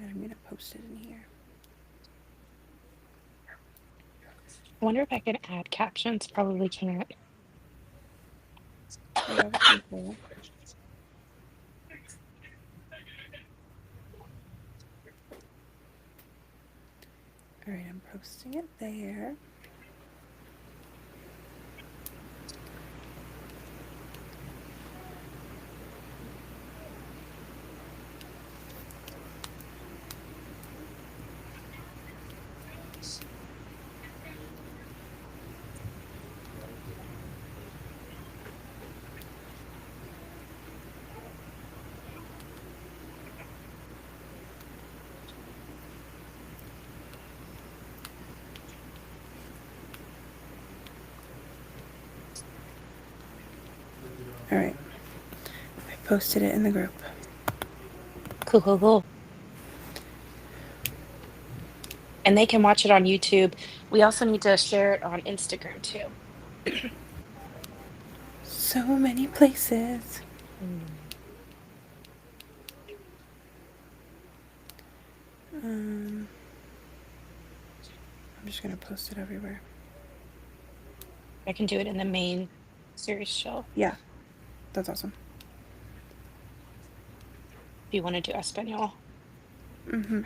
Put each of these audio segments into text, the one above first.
And I'm going to post it in here. I wonder if I can add captions. Probably can't. Yeah, we can pull. All right, I'm posting it there. All right, I posted it in the group. Cool, cool, cool. And they can watch it on YouTube. We also need to share it on Instagram too. So many places. Mm. Um, I'm just going to post it everywhere. I can do it in the main series show Yeah, that's awesome. if you want to do Espanol. Mm-hmm.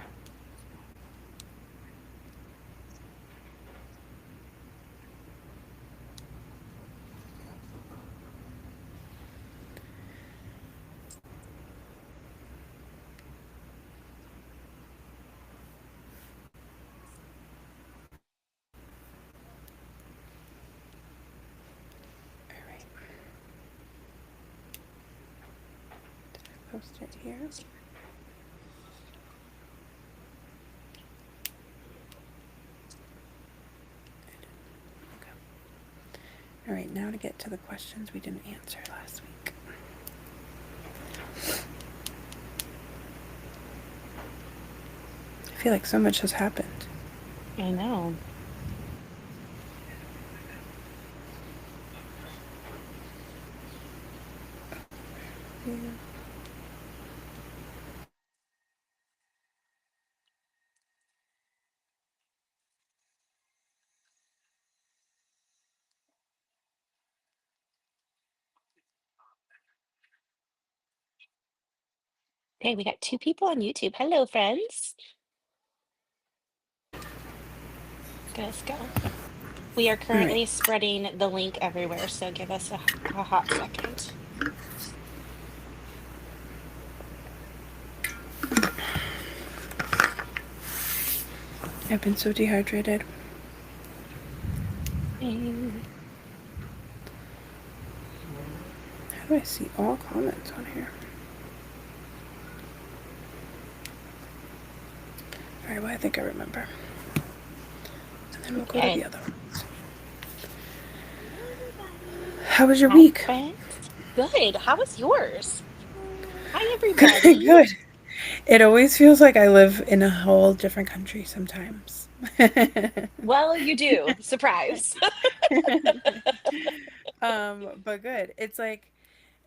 All right, post it here. Okay. All right, now to get to the questions we didn't answer last week. I feel like so much has happened. I know. Yeah. Hey, we got 2 people on YouTube. Hello, friends. Let's go. We are All right. currently spreading the link everywhere, so give us a hot second. I've been so dehydrated. Mm. How do I see all comments on here? All right, well, I think I remember. And then we'll go to Okay. the other ones. How was your Hi, week? friends. Good. How was yours? Hi, everybody. Good. It always feels like I live in a whole different country sometimes. Well, you do. Surprise. But good. It's like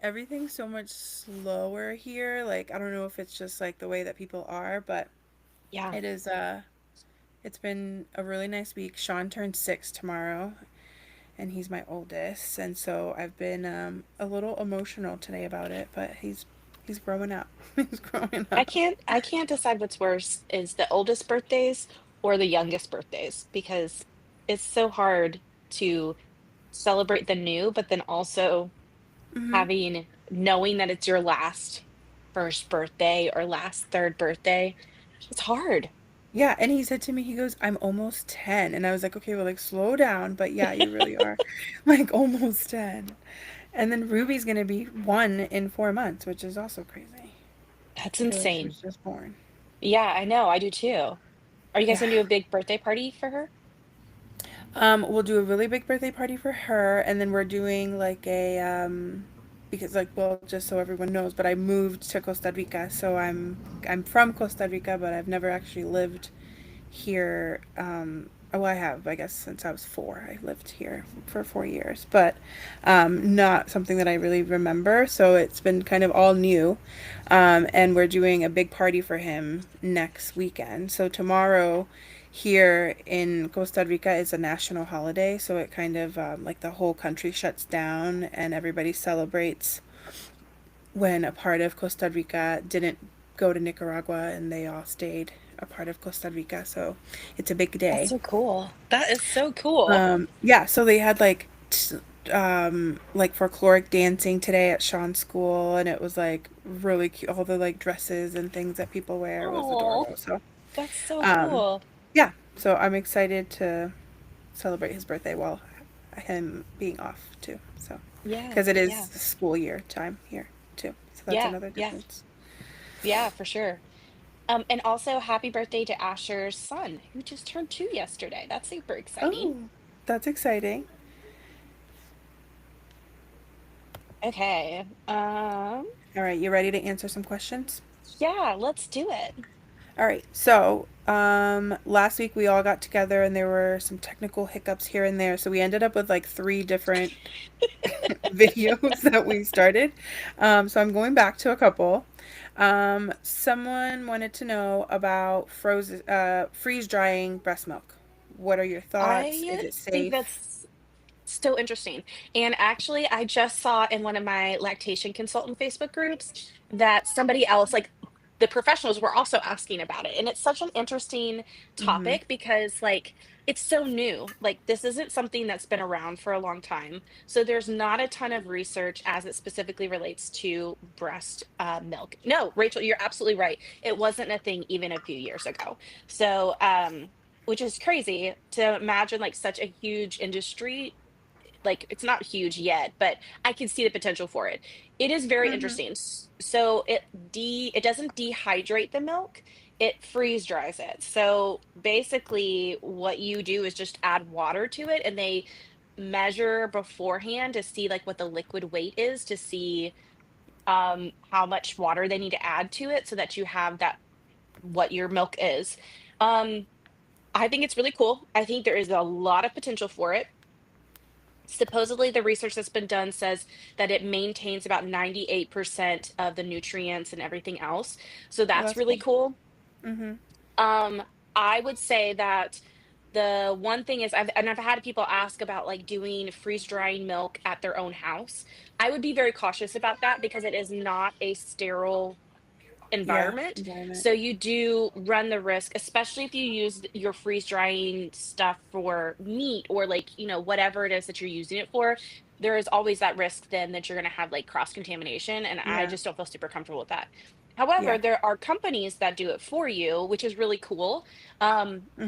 everything's so much slower here. Like I don't know if it's just like the way that people are, but Yeah. it is it's been a really nice week. Sean turns 6 tomorrow and he's my oldest, and so I've been a little emotional today about it, but he's growing up. He's growing I up. can't decide what's worse is the oldest birthdays or the youngest birthdays because it's so hard to celebrate the new, but then also Hmm. having knowing that it's your last first birthday or last third birthday. It's hard. Yeah, and he said to me, he goes, "I'm almost 10." And I was like, "Okay, well, like slow down." But yeah, you really are like almost 10. And then Ruby's gonna be 1 in 4 months, which is also crazy. That's I feel like she insane. was just born. Yeah, I know. I do too. Are you guys Yeah. gonna do a big birthday party for her? We'll do a really big birthday party for her, and then we're doing like a because like well, just so everyone knows, but I moved to Costa Rica, so I'm from Costa Rica, but I've never actually lived here well, I have, I guess, since I was 4. I lived here for 4 years, but not something that I really remember. So it's been kind of all new. And we're doing a big party for him next weekend. So tomorrow here in Costa Rica is a national holiday. So it kind of like the whole country shuts down and everybody celebrates when a part of Costa Rica didn't go to Nicaragua and they all stayed a part of Costa Rica. So it's a big That's day. so cool. That is so cool. Yeah, so they had like folkloric dancing today at Sean's school, and it was like really cute. All the like dresses and things that people wear was Oh, adorable. So, that's so um, cool. yeah, so I'm excited to celebrate his birthday while him being off too. So, Yeah, because it is yeah, school year time here too, so that's yeah, another yeah, difference. yeah, for sure. And also happy birthday to Asher's son, who just turned 2 yesterday. That's super exciting. Oh, that's exciting. Okay. All right, you ready to answer some questions? Yeah, let's do it. All right. So, last week we all got together and there were some technical hiccups here and there. So we ended up with like 3 different videos that we started. So I'm going back to a couple. Someone wanted to know about freeze drying breast milk. What are your thoughts? Is I it think safe? that's so interesting. And actually, I just saw in one of my lactation consultant Facebook groups that somebody else, like the professionals, were also asking about it. And it's such an interesting Mm-hmm. topic because, like, it's so new. Like, this isn't something that's been around for a long time. So, there's not a ton of research as it specifically relates to breast milk. No, Rachel, you're absolutely right. It wasn't a thing even a few years ago. So, which is crazy to imagine like such a huge industry, like it's not huge yet, but I can see the potential for it. It is very Mm-hmm. interesting. So it doesn't dehydrate the milk, it freeze dries it. So basically what you do is just add water to it, and they measure beforehand to see like what the liquid weight is, to see how much water they need to add to it so that you have that, what your milk is. Um I think it's really cool. I think there is a lot of potential for it. Supposedly, the research that's been done says that it maintains about 98% of the nutrients and everything else. So Oh, that's that's really cool. cool. Mm-hmm. Um, I would say that the one thing is, I've had people ask about like doing freeze drying milk at their own house. I would be very cautious about that because it is not a sterile Yeah. environment. Environment. So you do run the risk, especially if you use your freeze drying stuff for meat or like, whatever it is that you're using it for. There is always that risk then that you're going to have like cross contamination. And I Yeah. just don't feel super comfortable with that. However, Yeah. there are companies that do it for you, which is really cool.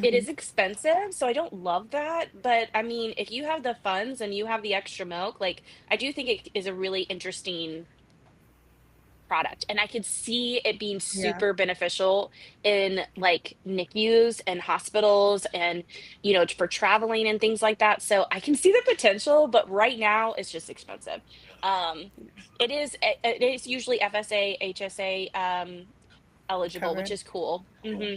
It Mm-hmm. is expensive, so I don't love that. But I mean, if you have the funds and you have the extra milk, like I do think it is a really interesting product, and I could see it being Yeah. super beneficial in like NICUs and hospitals and for traveling and things like that. So I can see the potential, but right now it's just expensive. Um it is usually FSA, HSA eligible, which Covered. is cool. Cool.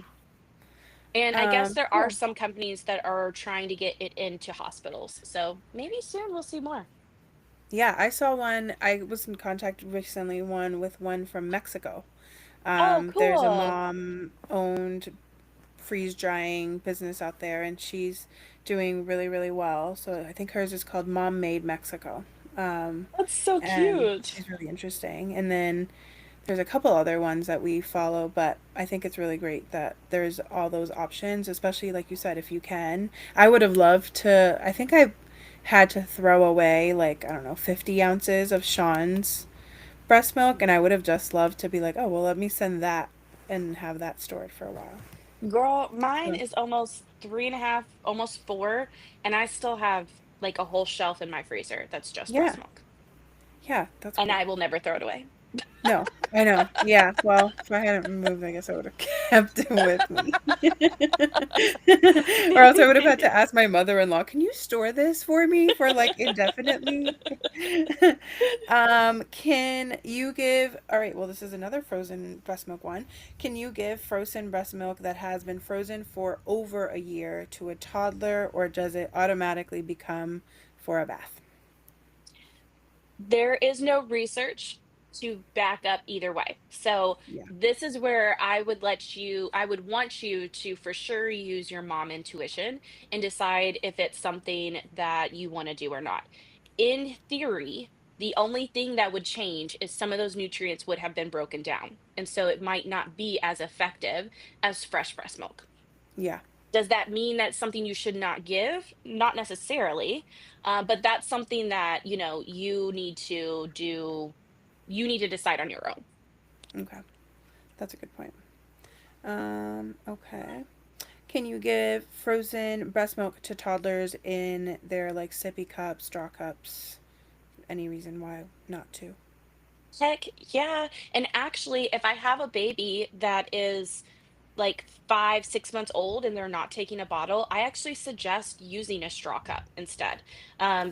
And I guess there are Cool. some companies that are trying to get it into hospitals. So maybe soon we'll see more. Yeah, I saw one. I was in contact recently with one from Mexico. Oh, There's a cool. mom owned freeze drying business out there, and she's doing really, really well. So I think hers is called Mom Made Mexico. Um, That's so and cute. she's really interesting. And then there's a couple other ones that we follow, but I think it's really great that there's all those options, especially like you said, if you can. I would have loved to, I think I had to throw away like, I don't know, 50 ounces of Sean's breast milk, and I would have just loved to be like, oh, well, let me send that and have that stored for a while. Girl, mine So, is almost 3.5, almost 4, and I still have like a whole shelf in my freezer that's just yeah, breast milk. yeah, that's And cool. I will never throw it away. No, I know. Yeah. Well, if I hadn't moved, I guess I would have kept it with me. Or else I would have had to ask my mother-in-law, "Can you store this for me for like indefinitely?" Can you give, all right, well, this is another frozen breast milk one. Can you give frozen breast milk that has been frozen for over a year to a toddler, or does it automatically become for a bath? There is no research to back up either way. So Yeah. this is where I would want you to for sure use your mom intuition and decide if it's something that you want to do or not. In theory, the only thing that would change is some of those nutrients would have been broken down. And so it might not be as effective as fresh breast milk. Yeah. Does that mean that's something you should not give? Not necessarily, but that's something that, you need to do. You need to decide on your own. Okay. That's a good point. Okay. Can you give frozen breast milk to toddlers in their like sippy cups, straw cups? Any reason why not to? Heck yeah. And actually, if I have a baby that is like 5, 6 months old and they're not taking a bottle, I actually suggest using a straw cup instead,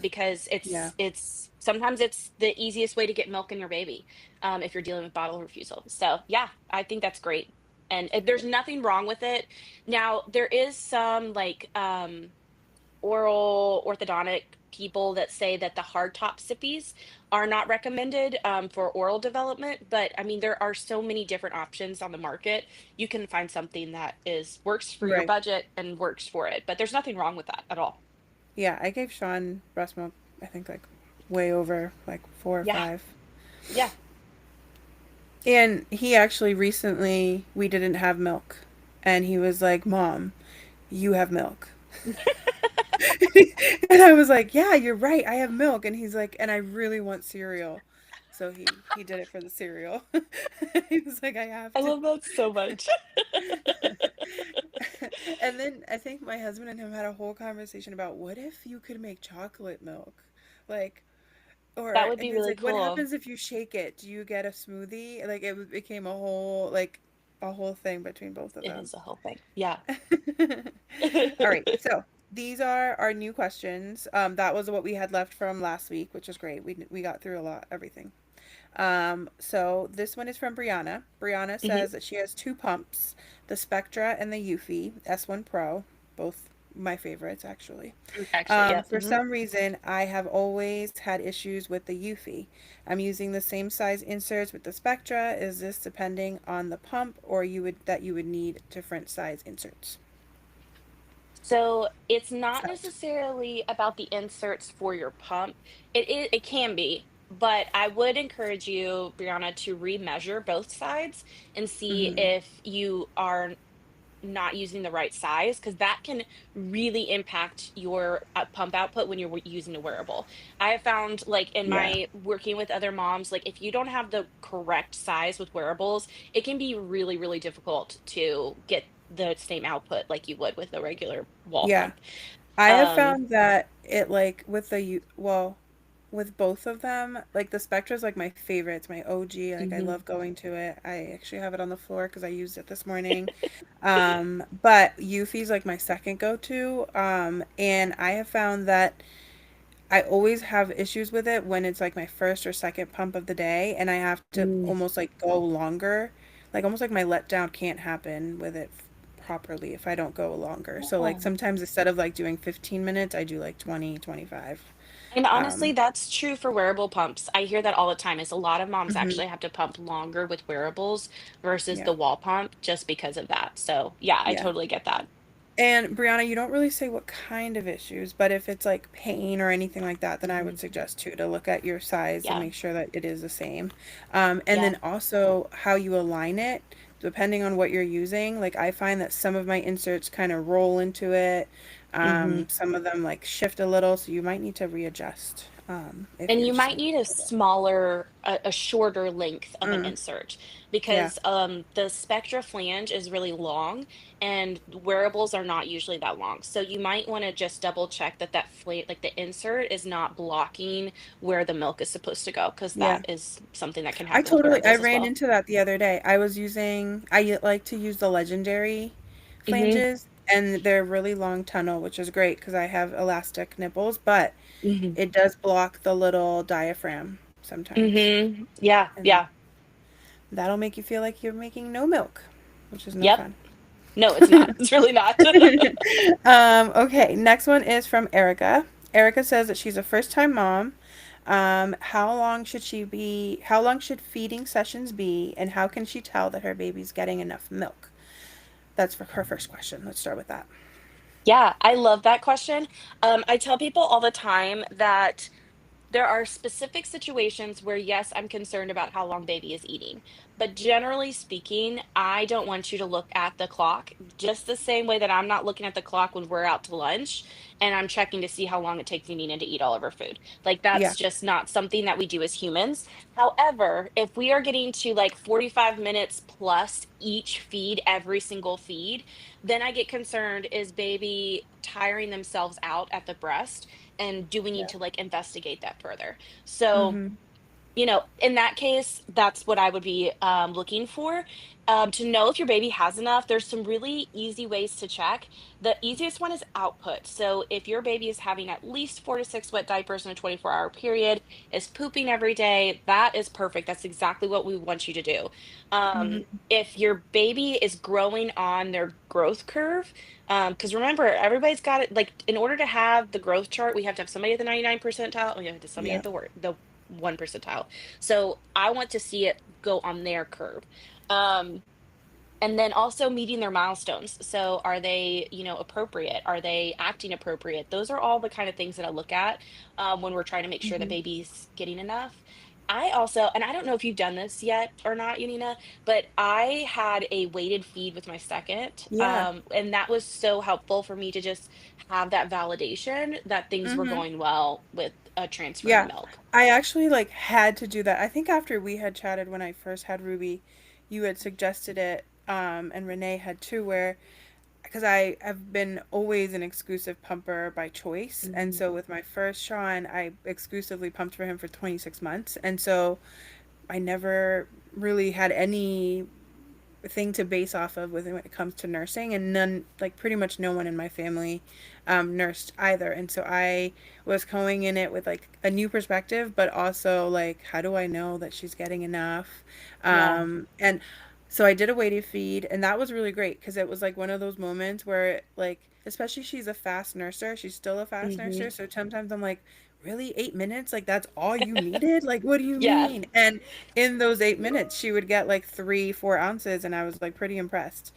because Yeah. it's sometimes it's the easiest way to get milk in your baby, if you're dealing with bottle refusal. So yeah, I think that's great, and there's nothing wrong with it. Now there is some like oral orthodontic people that say that the hard top sippies are not recommended, for oral development, but I mean there are so many different options on the market. You can find something that is works for your Right. budget and works for it, but there's nothing wrong with that at all. Yeah, I gave Sean breast milk, I think like way over like four or Yeah, five. yeah. And he actually recently, we didn't have milk. And he was like, "Mom, you have milk." And I was like, "Yeah, you're right. I have milk." And he's like, "And I really want cereal." So he did it for the cereal. He was like, "I have I to." love that so much. And then I think my husband and him had a whole conversation about what if you could make chocolate milk? Like, That or would and be he was really like, "What cool. happens if you shake it? Do you get a smoothie?" Like became a whole like a whole thing between both of It them. is a whole thing. Yeah. All right, so these are our new questions. That was what we had left from last week, which is great. We got through a lot, everything. So this one is from Brianna. Brianna Mhm. says that she has two pumps, the Spectra and the Eufy S1 Pro, both my favorites actually. Actually, yeah. For some reason, I have always had issues with the Eufy. I'm using the same size inserts with the Spectra. Is this depending on the pump, or you would need different size inserts? So it's not So, necessarily about the inserts for your pump. It can be, but I would encourage you, Brianna, to remeasure both sides and see hmm, if you are not using the right size, because that can really impact your pump output when you're using a wearable. I have found, like in yeah, my working with other moms, like if you don't have the correct size with wearables, it can be really, really difficult to get the same output like you would with a regular wall yeah. pump. I have Um, found that it like with well, with both of them, like the Spectra is like my favorite. It's my OG. Like I mhm. love going to it. I actually have it on the floor because I used it this morning. But Eufy's like my second go-to. And I have found that I always have issues with it when it's like my first or second pump of the day, and I have to Mm. almost like go longer. Like almost like my letdown can't happen with it properly if I don't go longer. So like Yeah. sometimes instead of like doing 15 minutes, I do like 20, 25. And honestly, Um, that's true for wearable pumps. I hear that all the time is a lot of moms mhm, actually have to pump longer with wearables versus yeah, the wall pump just because of that. So yeah, I yeah. totally get that. And Brianna, you don't really say what kind of issues, but if it's like pain or anything like that, then I Mhm. would suggest too to look at your size and Yeah, make sure that it is the same. And yeah. then also how you align it, depending on what you're using. Like I find that some of my inserts kind of roll into it. Mhm. Some of them like shift a little, so you might need to readjust. if And you're you just might gonna need a hold it. smaller, a shorter length of an Mm, insert yeah, because the Spectra flange is really long and wearables are not usually that long. So you might want to just double check that like the insert is not blocking where the milk is supposed to go because yeah. that is something that can I happen with totally, I wearables as ran well. into that the other day. I like to use the Legendary Hmm. flanges, and they're really long tunnel, which is great because I have elastic nipples, but Hmm. it does block the little diaphragm sometimes. Hmm. Yeah, And yeah. that'll make you feel like you're making no milk, which is no Yep. fun. No, it's not. It's really not. Okay, next one is from Erica. Erica says that she's a first-time mom. How long should feeding sessions be, and how can she tell that her baby's getting enough milk? That's for her first question. Let's start with that. Yeah, I love that question. I tell people all the time that there are specific situations where, yes, I'm concerned about how long baby is eating. But generally speaking, I don't want you to look at the clock just the same way that I'm not looking at the clock when we're out to lunch and I'm checking to see how long it takes Nina to eat all of her food. Like, Yeah, that's just not something that we do as humans. However, if we are getting to like 45 minutes plus each feed, every single feed, then I get concerned, is baby tiring themselves out at the breast? And do we need yeah. to like investigate that further? So, Mm-hmm. in that case, that's what I would be looking for. To know if your baby has enough, there's some really easy ways to check. The easiest one is output. So, if your baby is having at least 4 to 6 wet diapers in a 24-hour period, is pooping every day, that is perfect. That's exactly what we want you to do. Mm-hmm. If your baby is growing on their growth curve, because remember, everybody's got it. Like, in order to have the growth chart, we have to have somebody at the 99 percentile, and we have to somebody Yeah. at the 1 percentile. So I want to see it go on their curve. Um, and then also meeting their milestones. So are they, appropriate? Are they acting appropriate? Those are all the kind of things that I look at when we're trying to make sure the Mm-hmm. baby's getting enough. I also, and I don't know if you've done this yet or not, Yanina, but I had a weighted feed with my second. Yeah. And that was so helpful for me to just have that validation that things were Mm-hmm. going well with transferring Yeah. milk. I actually like had to do that. I think after we had chatted when I first had Ruby, you had suggested it, and Renee had too, where because I have been always an exclusive pumper by choice. And Mhm. so with my first Sean, I exclusively pumped for him for 26 months. And so I never really had any thing to base off of when it comes to nursing, and none, like pretty much no one in my family nursed either. And so I was going in it with like a new perspective, but also like, how do I know that she's getting enough? Yeah. And so I did a weighted feed, and that was really great because it was like one of those moments where like, especially she's a fast nurser, she's still a fast Hmm. nurser, so sometimes I'm like, really, 8 minutes, like that's all you needed? Like, what do you Yeah. mean? And in those 8 minutes she would get like 3 4 ounces, and I was like pretty impressed.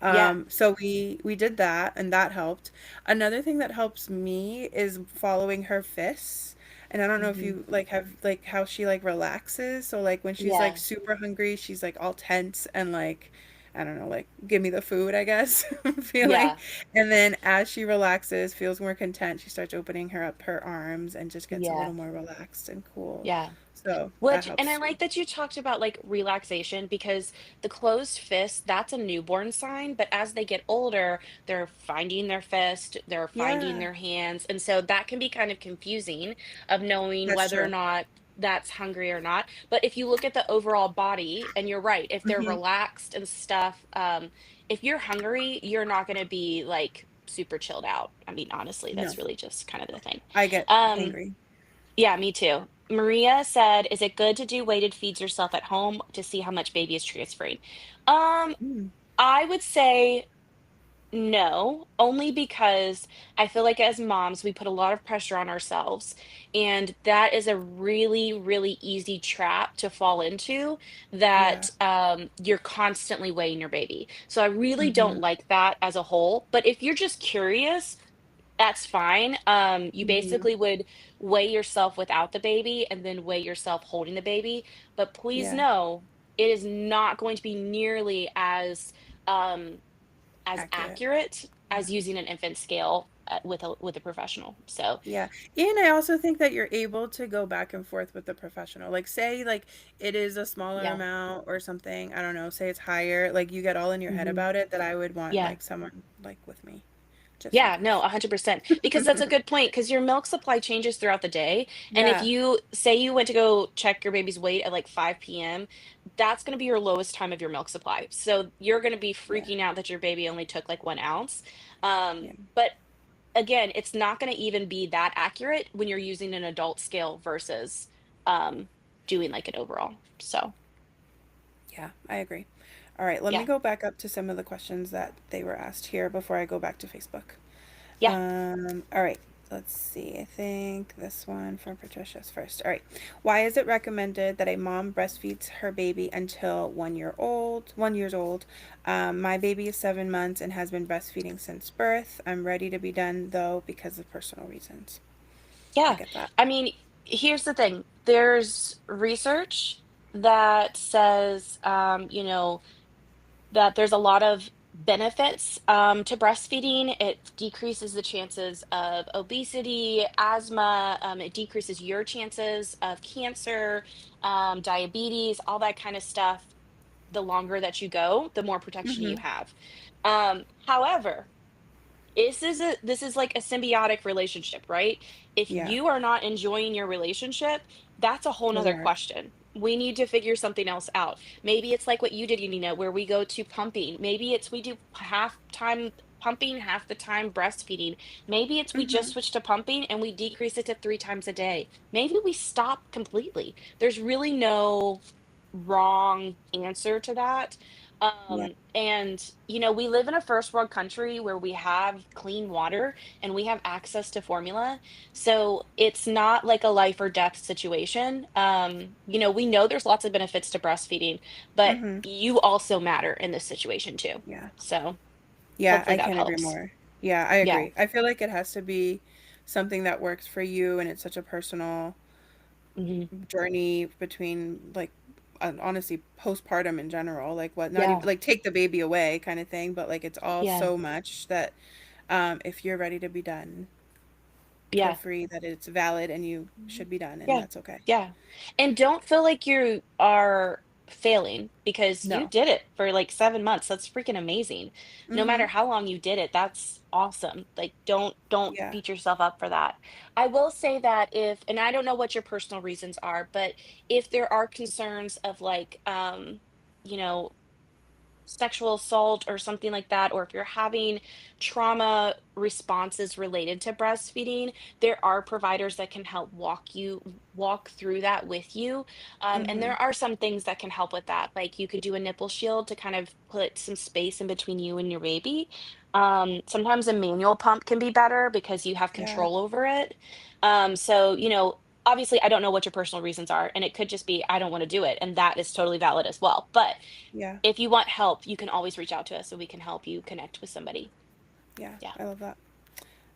Yeah. So we did that, and that helped. Another thing that helps me is following her fists. And I don't know if Hmm. you like have like how she like relaxes. So like when she's like Yeah. super hungry, she's like all tense and like, I don't know, like give me the food, I guess, feeling. Yeah. And then as she relaxes, feels more content, she starts opening her arms and just gets a Yeah. little more relaxed and cool. Yeah. So that And I helps too. like that you talked about like relaxation because the closed fist, that's a newborn sign. But as they get older, they're finding their fist, they're finding Yeah, their hands. And so that can be kind of confusing of knowing that's whether or true. not that's hungry or not. But if you look at the overall body, and you're right, if they're Hmm. relaxed and stuff, if you're hungry, you're not going to be like super chilled out. I mean, honestly, No, that's really just kind of the thing. I get Um, hangry. Yeah, me too. Maria said, "Is it good to do weighted feeds yourself at home to see how much baby is transferring?" Um, Mm, I would say no, only because I feel like as moms, we put a lot of pressure on ourselves, and that is a really, really easy trap to fall into yeah. that you're constantly weighing your baby. So I really don't Hmm. like that as a whole. But if you're just curious, that's fine. You Hmm. basically would weigh yourself without the baby and then weigh yourself holding the baby. But please Yeah, know it is not going to be nearly um, as accurate. accurate Yeah. as using an infant scale. with a professional. So Yeah. And I also think that you're able to go back and forth with the professional. Like say like it is a smaller yeah. amount or something, I don't know, say it's higher, like you get all in your head Hmm. about it that I would want Yeah. like someone like with me just in Yeah, no, case. 100%. Because that's a good point, because your milk supply changes throughout the day. And if Yeah. you say you went to go check your baby's weight at like 5 p.m., that's going to be your lowest time of your milk supply. So you're going to be Yeah. freaking out that your baby only took like 1 ounce. Yeah. But again, it's not going to even be that accurate when you're using an adult scale versus um, doing like an overall. So, Yeah, I agree. All right, let me yeah, go back up to some of the questions that they were asked here before I go back to Facebook. yeah. All right, let's see. I think this one from Patricia's first. All right. Why is it recommended that a mom breastfeeds her baby until 1 year old, 1 years old? My baby is 7 months and has been breastfeeding since birth. I'm ready to be done though because of personal reasons. I Yeah. get that. I mean, here's the thing. There's research that says, that there's a lot of benefits to breastfeeding. It decreases the chances of obesity, asthma. It decreases your chances of cancer, diabetes, all that kind of stuff. The longer that you go, the more protection you Mm-hmm. have. However, this is like a symbiotic relationship, right? If Yeah, you are not enjoying your relationship, that's a whole doesn't nother work. question. We need to figure something else out. Maybe it's like what you did, Nina, where we go to pumping. Maybe it's we do half time pumping, half the time breastfeeding. Maybe it's we just Mm-hmm. switch to pumping and we decrease it to 3 times a day. Maybe we stop completely. There's really no wrong answer to that. Yeah. And we live in a first world country where we have clean water and we have access to formula. So it's not like a life or death situation. We know there's lots of benefits to breastfeeding, but Mm-hmm. you also matter in this situation too. Yeah. So Yeah, hopefully I that can't agree helps. more. Yeah, I Yeah. agree. I feel like it has to be something that works for you and it's such a personal Hmm. journey between like honestly postpartum in general, like what not even Yeah. like take the baby away kind of thing, but like it's all Yeah. so much that if you're ready to be done, feel Yeah. free that it's valid and you should be done and Yeah. that's okay. Yeah. And don't feel like you are failing because you No. did it for like 7 months. That's freaking amazing. No matter Mhm. how long you did it, that's awesome. Like don't Yeah. beat yourself up for that. I will say that if, and I don't know what your personal reasons are, but if there are concerns of like you know, sexual assault or something like that, or if you're having trauma responses related to breastfeeding, there are providers that can help walk through that with you. And Mhm. there are some things that can help with that. Like you could do a nipple shield to kind of put some space in between you and your baby. Sometimes a manual pump can be better because you have Yeah. control over it. So, obviously, I don't know what your personal reasons are, and it could just be I don't want to do it, and that is totally valid as well. But Yeah. if you want help, you can always reach out to us so we can help you connect with somebody. Yeah. Yeah. I love that.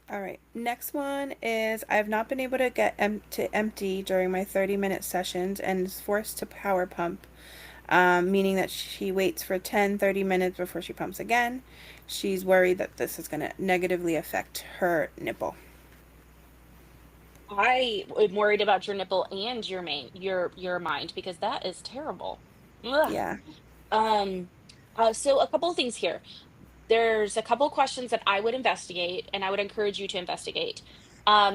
All right. Next one is I have not been able to get to empty during my 30-minute sessions and is forced to power pump, meaning that she waits for 10, 30 minutes before she pumps again. She's worried that this is going to negatively affect her nipple. I am worried about your nipple and your mind because that is terrible. Ugh. Yeah. Um, so a couple of things here. There's a couple of questions that I would investigate, and I would encourage you to investigate.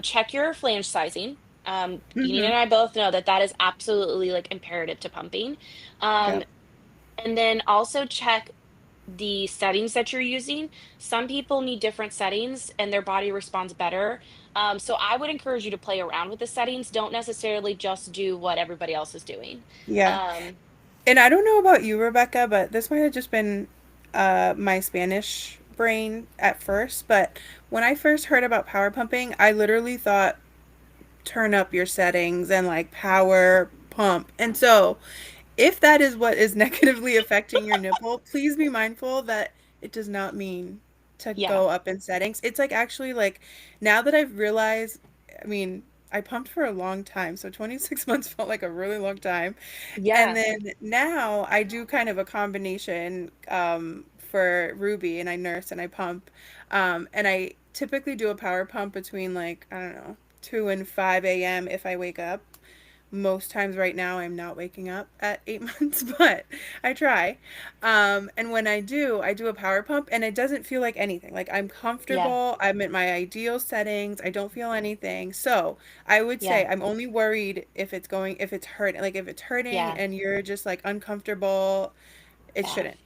Check your flange sizing. Enid Mm-hmm. and I both know that that is absolutely like imperative to pumping. Um, Yep. and then also check the settings that you're using. Some people need different settings and their body responds better. So I would encourage you to play around with the settings. Don't necessarily just do what everybody else is doing. Yeah. Um, And I don't know about you, Rebecca, but this might have just been my Spanish brain at first. But when I first heard about power pumping, I literally thought turn up your settings and like power pump. And so, if that is what is negatively affecting your nipple, please be mindful that it does not mean to yeah, go up in settings. It's like actually like now that I've realized, I mean, I pumped for a long time, so 26 months felt like a really long time. And yeah, then now I do kind of a combination for Ruby and I nurse and I pump. And I typically do a power pump between like, I don't know, 2 and 5 a.m. if I wake up. Most times right now I'm not waking up at 8 months, but I try. And when I do a power pump and it doesn't feel like anything. Like I'm Yeah. comfortable, I'm at my ideal settings, I don't feel anything. So I would Yeah. say I'm only worried if it's hurting, like if it's hurting Yeah. and you're just like uncomfortable, it Yeah. shouldn't.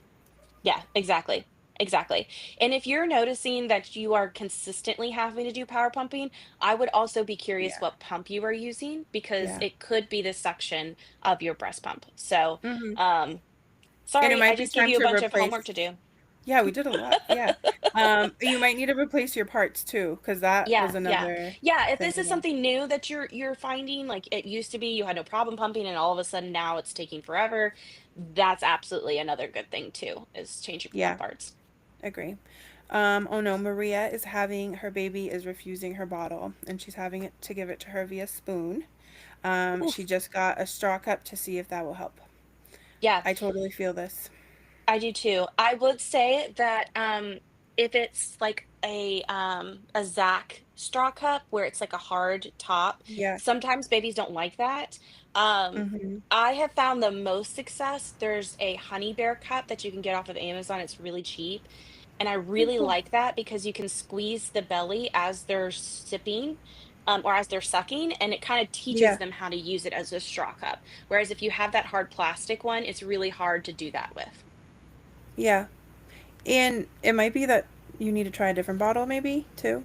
Yeah, exactly. Exactly. And if you're noticing that you are consistently having to do power pumping, I would also be curious Yeah. what pump you are using because Yeah. it could be the suction of your breast pump. So, Hmm. um, And it sorry, I might be just gave time you a to bunch of homework replace. to do. Yeah, we did a lot. Yeah. You might need to replace your parts too, because that was Yeah, yeah. another Yeah, if thing this to is know. something new that you're finding, like it used to be you had no problem pumping and all of a sudden now it's taking forever, that's absolutely another good thing too, is changing pump Yeah, parts. agree. Oh no, Maria is having her baby is refusing her bottle, and she's having it to give it to her via spoon. She Oof. just got a straw cup to see if that will help. Yeah, I totally feel this. I do too. I would say that if it's like a Zach straw cup where it's like a hard top, Yeah. sometimes babies don't like that. Um, Mm-hmm. I have found the most success. There's a honey bear cup that you can get off of Amazon. It's really cheap. And I Oh, really cool. like that because you can squeeze the belly as they're sipping, or as they're sucking, and it kind of teaches Yeah. them how to use it as a straw cup. Whereas if you have that hard plastic one, it's really hard to do that with. Yeah. And it might be that you need to try a different bottle, maybe too.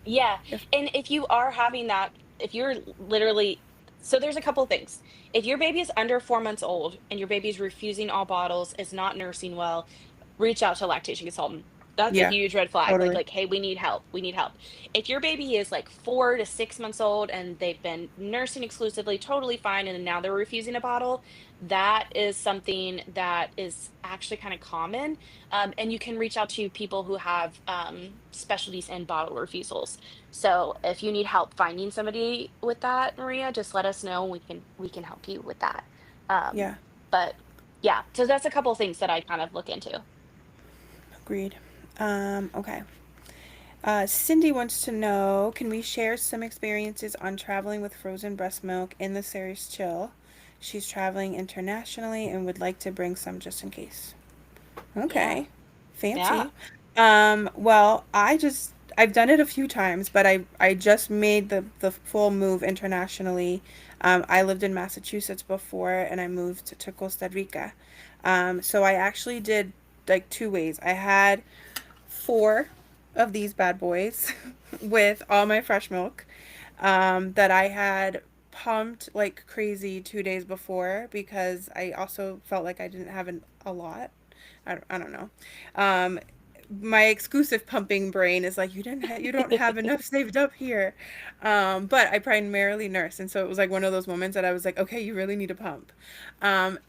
Yeah, If and if you are having that, if you're literally, so there's a couple things. If your baby is under 4 months old and your baby's refusing all bottles, is not nursing well, reach out to a lactation consultant. That's a Yeah, huge red flag. totally. Hey, we need help. We need help. If your baby is like 4 to 6 months old and they've been nursing exclusively, totally fine, and then now they're refusing a bottle, that is something that is actually kind of common. And you can reach out to people who have specialties in bottle refusals. So if you need help finding somebody with that, Maria, just let us know. We can help you with that. Um, Yeah, but yeah, so that's a couple things that I kind of look into. agreed. Okay. Cindy wants to know, can we share some experiences on traveling with frozen breast milk in the series Chill? She's traveling internationally and would like to bring some just in case. Yeah, Okay. yeah, Fancy. Well, I've done it a few times, but I just made the full move internationally. I lived in Massachusetts before and I moved to Costa Rica. So I actually did like two ways. I had four of these bad boys with all my fresh milk that I had pumped like crazy 2 days before because I also felt like I didn't have a lot. I don't know. Um, my exclusive pumping brain is like you don't have enough saved up here, but I primarily nurse, and so it was like one of those moments that I was like, okay, you really need to pump.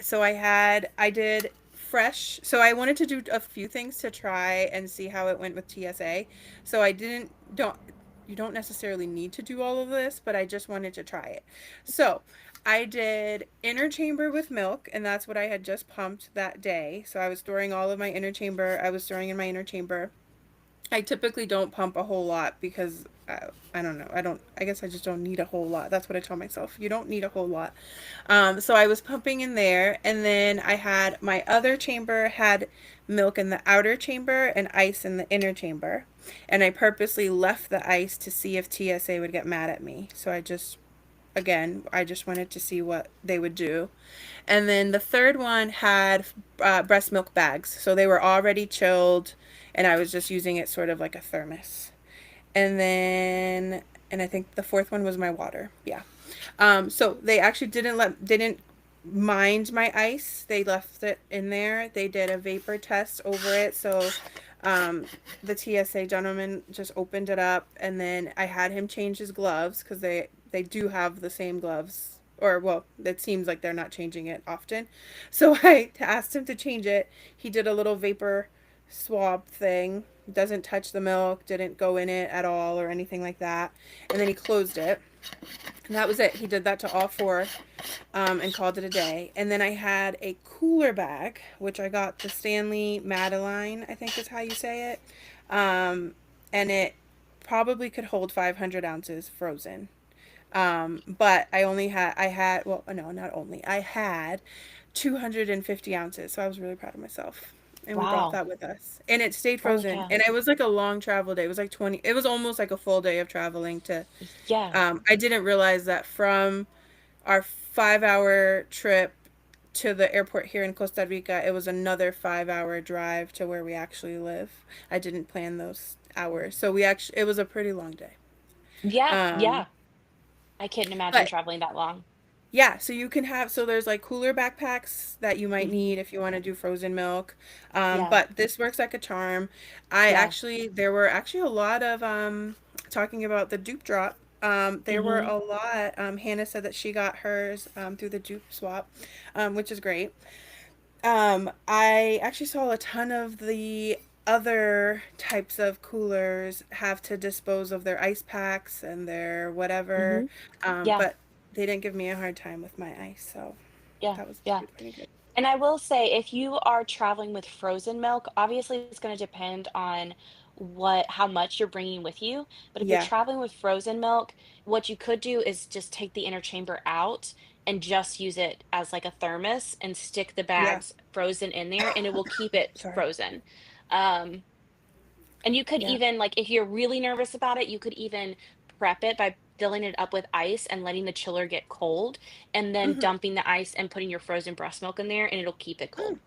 So I did fresh. So I wanted to do a few things to try and see how it went with TSA. So I didn't don't you don't necessarily need to do all of this, but I just wanted to try it. So I did inner chamber with milk, and that's what I had just pumped that day. So I was storing all of my inner chamber. I was storing in my inner chamber. I typically don't pump a whole lot because I don't know. I guess I just don't need a whole lot. That's what I tell myself. You don't need a whole lot. So I was pumping in there, and then I had my other chamber had milk in the outer chamber and ice in the inner chamber. And I purposely left the ice to see if TSA would get mad at me. So I just wanted to see what they would do. And then the third one had breast milk bags. So they were already chilled, and I was just using it sort of like a thermos. And I think the fourth one was my water. Yeah. So they actually didn't mind my ice. They left it in there. They did a vapor test over it. So um, the TSA gentleman just opened it up, and then I had him change his gloves because they do have the same gloves. Or well, it seems like they're not changing it often. So I asked him to change it. He did a little vapor swab thing. Doesn't touch the milk, didn't go in it at all or anything like that. And then he closed it. And that was it. He did that to all four and called it a day. And then I had a cooler bag, which I got the Stanley Madeline, I think is how you say it. And it probably could hold 500 ounces frozen. But I had, well, no, not only, I had 250 ounces. So I was really proud of myself. And we brought Wow. that with us. And it stayed Holy frozen. cow. And it was like a long travel day. It was like 20, it was almost like a full day of traveling to, Yeah. I didn't realize that from our 5 hour trip to the airport here in Costa Rica, it was another 5 hour drive to where we actually live. I didn't plan those hours. So it was a pretty long day. Yeah. Um, Yeah. I couldn't imagine but traveling that long. yeah, so you can have, so there's like cooler backpacks that you might Hmm. need if you want to do frozen milk. Yeah. But this works like a charm. Yeah. There were actually a lot of, talking about the dupe drop. There were Hmm. a lot. Hannah said that she got hers through the dupe swap, which is great. I actually saw a ton of the other types of coolers have to dispose of their ice packs and their whatever, Hmm. Yeah. but they didn't give me a hard time with my ice, so Yeah. that was Yeah. pretty good. And I will say, if you are traveling with frozen milk, obviously it's going to depend on how much you're bringing with you. But if you're Yeah. traveling with frozen milk, what you could do is just take the inner chamber out and just use it as like a thermos and stick the Yeah. bags frozen in there, and it will keep it Sorry. frozen. Um, and you could Yeah. even, like, if you're really nervous about it, you could even prep it by filling it up with ice and letting the chiller get cold, and then Hmm. dumping the ice and putting your frozen breast milk in there, and it'll keep it cold.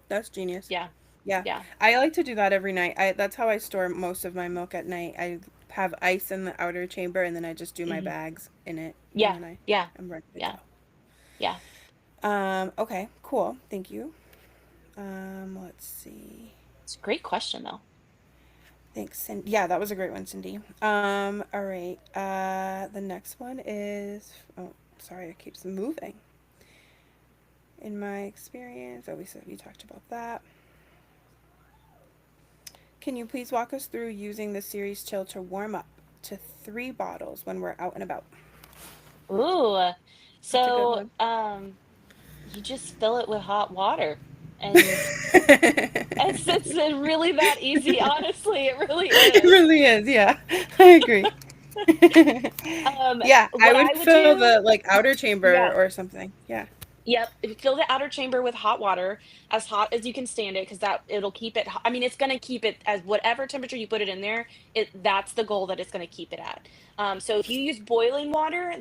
That's genius. Yeah, Yeah. yeah. I like to do that every night. That's how I store most of my milk at night. I have ice in the outer chamber and then I just do my Mhm. bags in it and Yeah, then yeah, I'm ready to yeah, go. yeah. Okay, cool. Thank you. Let's see. It's a great question, though. Thanks, Cindy. Yeah, that was a great one, Cindy. All right. The next one is, oh, sorry, it keeps moving. In my experience, oh, we talked about that. Can you please walk us through using the Series Chill to warm up to 3 bottles when we're out and about? Ooh, That's a good so, one. you just fill it with hot water, and it's really that easy, honestly, it really It is. really is, yeah. I agree. Yeah, I What would I would fill do. the like outer chamber Yeah. or something. Yeah. Yep, if you fill the outer chamber with hot water, as hot as you can stand it, because that it'll keep it. I mean, it's gonna keep it as whatever temperature you put it in there. That's the goal that it's gonna keep it at. So if you use boiling water,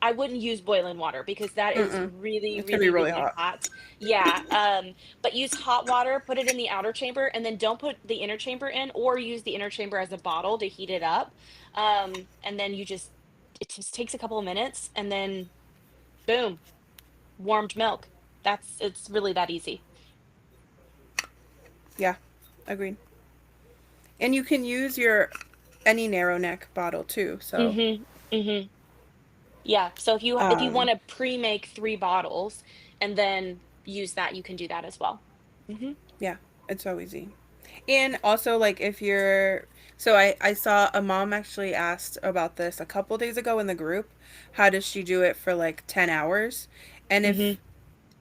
I wouldn't use boiling water because that is Mm-mm. really, It's gonna be really, really really hot. hot. Yeah. But use hot water, put it in the outer chamber, and then don't put the inner chamber in, or use the inner chamber as a bottle to heat it up. And then it just takes a couple of minutes, and then boom, warmed milk. It's really that easy. Yeah, agreed. And you can use your any narrow neck bottle too. So, Mhm. Mhm. Yeah. So if you um, want to pre-make 3 bottles and then use that, you can do that as well. Mhm. yeah, it's so easy. And also, like, if you're, so I saw a mom actually asked about this a couple days ago in the group. How does she do it for like 10 hours? And Mhm. if,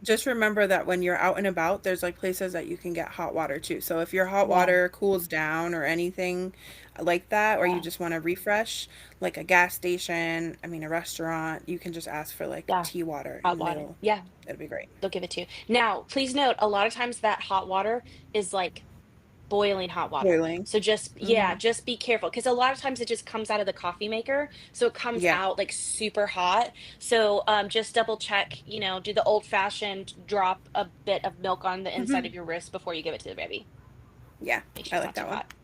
just remember that when you're out and about, there's like places that you can get hot water too. So if your hot Yeah. water cools down or anything like that, or you Yeah. just want to refresh, like a gas station, I mean, a restaurant, you can just ask for like Yeah. tea water Hot and water. Yeah. it'll be great. They'll give it to you. Now, please note, a lot of times that hot water is like boiling hot water. Boiling. So just, yeah, Hmm. just be careful because a lot of times it just comes out of the coffee maker, so it comes Yeah. out like super hot. So just double check, do the old fashioned drop a bit of milk on the inside Hmm. of your wrist before you give it to the baby. Yeah. Make sure I it's like not too that one. hot.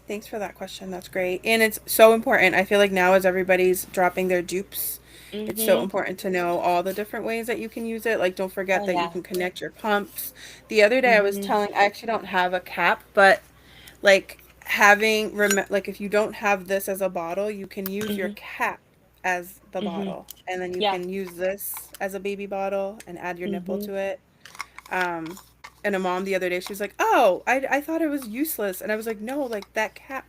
Thanks for that question. That's great. And it's so important. I feel like now as everybody's dropping their dupes, it's so Mm-hmm. important to know all the different ways that you can use it. Like, don't forget Oh that you yeah. can connect your pumps. The other day Mm-hmm. I actually don't have a cap, but like like if you don't have this as a bottle, you can use your Mm-hmm. cap as the Mm-hmm. bottle. And then you Yeah. can use this as a baby bottle and add your nipple Mm-hmm. to it. Um, and a mom the other day, she was like, "Oh, I thought it was useless," and I was like, "No, like that cap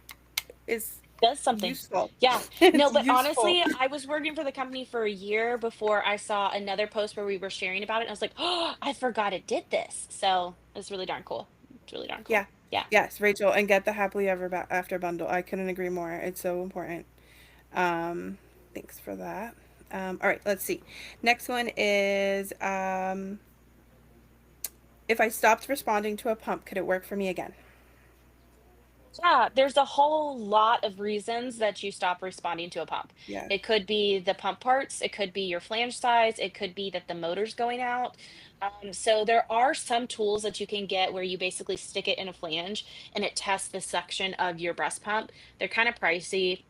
is Does something. useful. Yeah. No, It's but useful." honestly, I was working for the company for a year before I saw another post where we were sharing about it. And I was like, oh, I forgot it did this. So it's really darn cool. It's really darn Yeah, cool. Yeah. Yes, Rachel, and get the happily ever after bundle. I couldn't agree more. It's so important. Um, Thanks for that. All right, let's see. Next one is if I stopped responding to a pump, could it work for me again? Yeah, there's a whole lot of reasons that you stop responding to a pump. Yeah. It could be the pump parts, it could be your flange size, it could be that the motor's going out. So there are some tools that you can get where you basically stick it in a flange and it tests the suction of your breast pump. They're kind of pricey.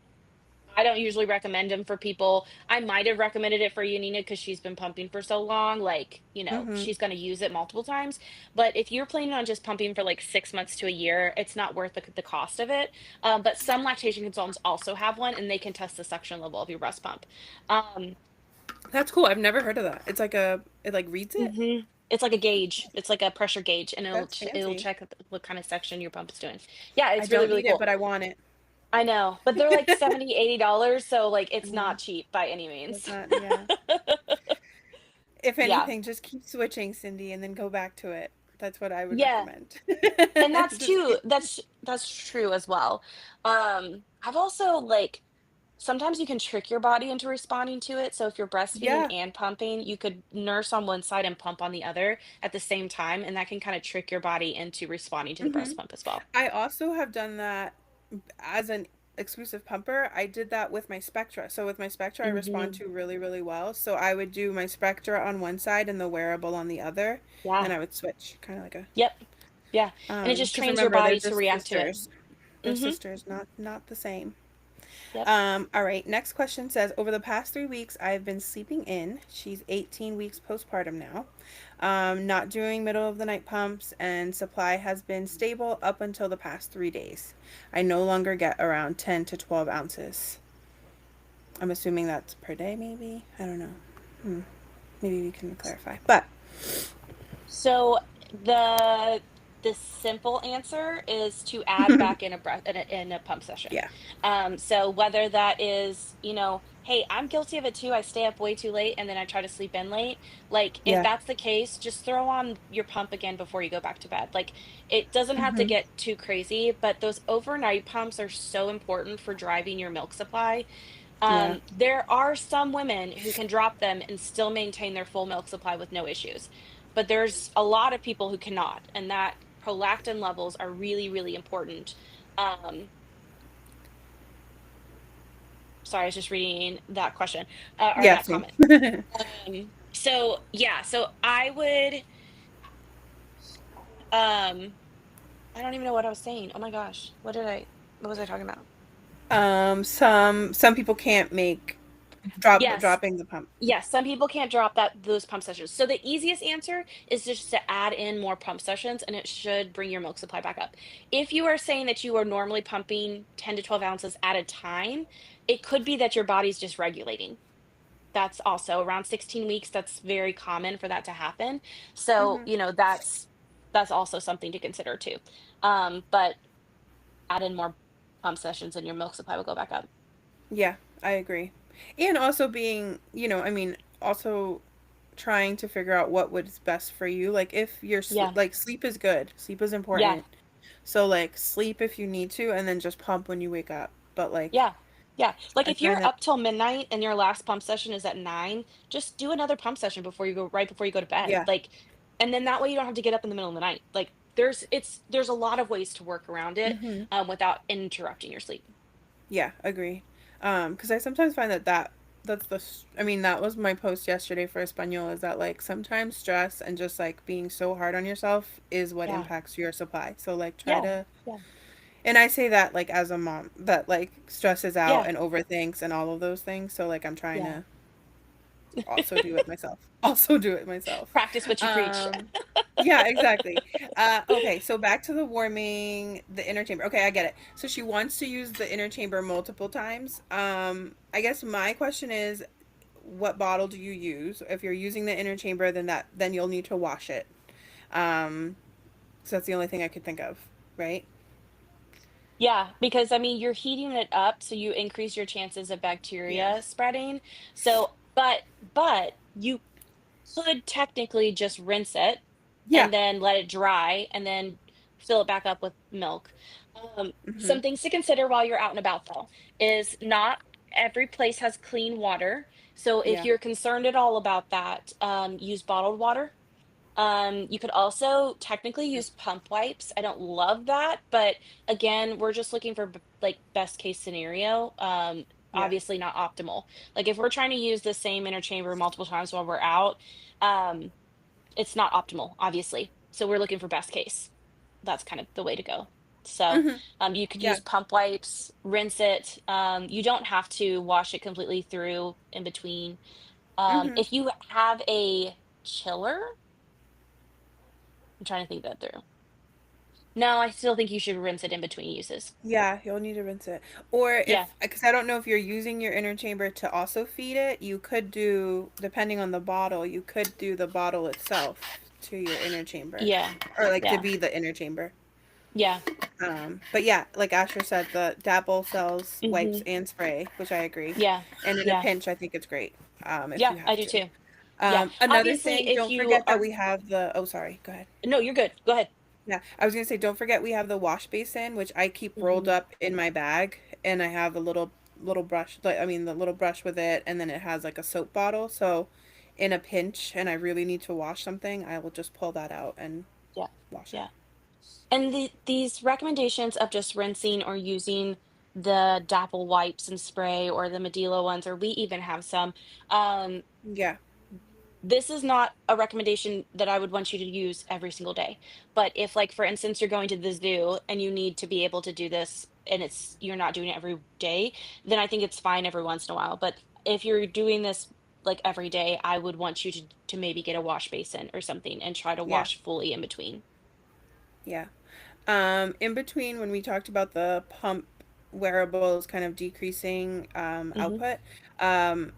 I don't usually recommend them for people. I might have recommended it for Yanina because she's been pumping for so long. Like, Mm-hmm. she's going to use it multiple times. But if you're planning on just pumping for like 6 months to a year, it's not worth the cost of it. But some lactation consultants also have one and they can test the suction level of your breast pump. Um, That's cool. I've never heard of that. It's like it like reads it. it's like a gauge. It's like a pressure gauge, and That's it'll fancy. check what kind of section your pump is doing. Yeah, I it's really don't really need it, cool. but I want it. I know, but they're like 70, $80, so like it's Mm, not cheap by any that's means. not, yeah. If Yeah. anything, just keep switching, Cindy, and then go back to it. That's what I would Yeah. recommend. And that's Just too keep. that's true as well. I've also like sometimes you can trick your body into responding to it. So if you're breastfeeding Yeah. and pumping, you could nurse on one side and pump on the other at the same time, and that can kind of trick your body into responding to the Hmm. breast pump as well. I also have done that as an exclusive pumper. I did that with my Spectra. So with my Spectra, I respond Hmm. to really, really well. So I would do my Spectra on one side and the wearable on the other, and Yeah. then I would switch, kind of like a Yep. Yeah. And it just because trains your remember they're body to just react to it. sisters. They're Hmm. sisters, not the same. Yep. All right. Next question says, over the past 3 weeks, I've been sleeping in. She's 18 weeks postpartum now. Not doing middle of the night pumps, and supply has been stable up until the past 3 days. I no longer get around 10 to 12 ounces. I'm assuming that's per day, maybe. I don't know. Hmm. Maybe we can clarify. But So the the simple answer is to add back in a pump session. yeah, So whether that is, hey, I'm guilty of it too. I stay up way too late and then I try to sleep in late. Like if yeah. that's the case, just throw on your pump again before you go back to bed. Like it doesn't have to Hmm. get too crazy, but those overnight pumps are so important for driving your milk supply. Yeah, There are some women who can drop them and still maintain their full milk supply with no issues. But there's a lot of people who cannot, and that prolactin levels are really, really important. Um, Sorry, I was just reading that question or yeah. that Same. comment. So yeah, so I would, I don't even know what I was saying. Oh my gosh, what was I talking about? Some people can't make Yes. dropping the pump. Yes, some people can't drop those pump sessions. So the easiest answer is just to add in more pump sessions and it should bring your milk supply back up. If you are saying that you are normally pumping 10 to 12 ounces at a time, it could be that your body's just regulating. That's also around 16 weeks. That's very common for that to happen. So, Hmm. that's also something to consider too. But add in more pump sessions and your milk supply will go back up. Yeah, I agree. And also being, I mean, also trying to figure out what was best for you. Like if you're Yeah. like sleep is good. Sleep is Yeah. important. So like sleep if you need to and then just pump when you wake up. But like Yeah. Yeah. Like I if find you're that up till midnight and your last pump session is at 9, just do another pump session right before you go to bed. yeah. Like, and then that way you don't have to get up in the middle of the night. Like there's a lot of ways to work around it Hmm. without interrupting your sleep. Yeah, agree. Because I sometimes find that's I mean, that was my post yesterday for Espanol is that like sometimes stress and just like being so hard on yourself is what Yeah. impacts your supply. So like try Yeah. to, Yeah. and I say that like as a mom that like stresses out Yeah. and overthinks and all of those things. So like I'm trying Yeah. to also do it myself. Also do it myself. Practice what you preach. Um, yeah, exactly. Okay, so back to the warming, the inner chamber. Okay, I get it. So she wants to use the inner chamber multiple times. I guess my question is, what bottle do you use? If you're using the inner chamber, then you'll need to wash it. Um, so that's the only thing I could think of, right? Yeah, because I mean, you're heating it up, so you increase your chances of Yeah. bacteria spreading. So, but you could technically just rinse it Yeah. and then let it dry and then fill it back up with milk. Mm-hmm. Some things to consider while you're out and about, though, is not every place has clean water. So if Yeah. you're concerned at all about that, use bottled water. You could also technically use pump wipes. I don't love that, but again, we're just looking for like best case scenario. Yeah. Obviously not optimal. Like if we're trying to use the same interchamber multiple times while we're out, um, it's not optimal, obviously. So we're looking for best case. That's kind of the way to go. So Mm-hmm. you could Yeah. use pump wipes, rinse it. You don't have to wash it completely through in between. Mm-hmm. If you have a chiller, I'm trying to think that through. No, I still think you should rinse it in between uses. Yeah, you'll need to rinse it. Or Yeah. if, because I don't know if you're using your inner chamber to also feed it, you could do, depending on the bottle, you could do the bottle itself to your inner chamber, Yeah. or like to Yeah. be the inner chamber. Yeah. But yeah, like Asher said, the Dapple sells wipes Mhm. and spray, which I agree. Yeah. And in a Yeah. pinch, I think it's great. If Yeah, you I have do to. too. Yeah. Another Obviously, thing, if don't you forget that are we have the, oh, sorry, go ahead. no, you're good. Go ahead. Yeah, I was gonna say, don't forget we have the wash basin, which I keep rolled Mhm. up in my bag, and I have a little brush, like I mean the little brush with it, and then it has like a soap bottle. So, in a pinch, and I really need to wash something, I will just pull that out and Yeah. wash it. Yeah. And these recommendations of just rinsing or using the Dapple wipes and spray or the Medela ones, or we even have some, um, Yeah, this is not a recommendation that I would want you to use every single day. But if, like, for instance, you're going to the zoo and you need to be able to do this and you're not doing it every day, then I think it's fine every once in a while. But if you're doing this like every day, I would want you to maybe get a wash basin or something and try to yeah, wash fully in between. yeah. In between, when we talked about the pump wearables kind of decreasing Hmm. output, um,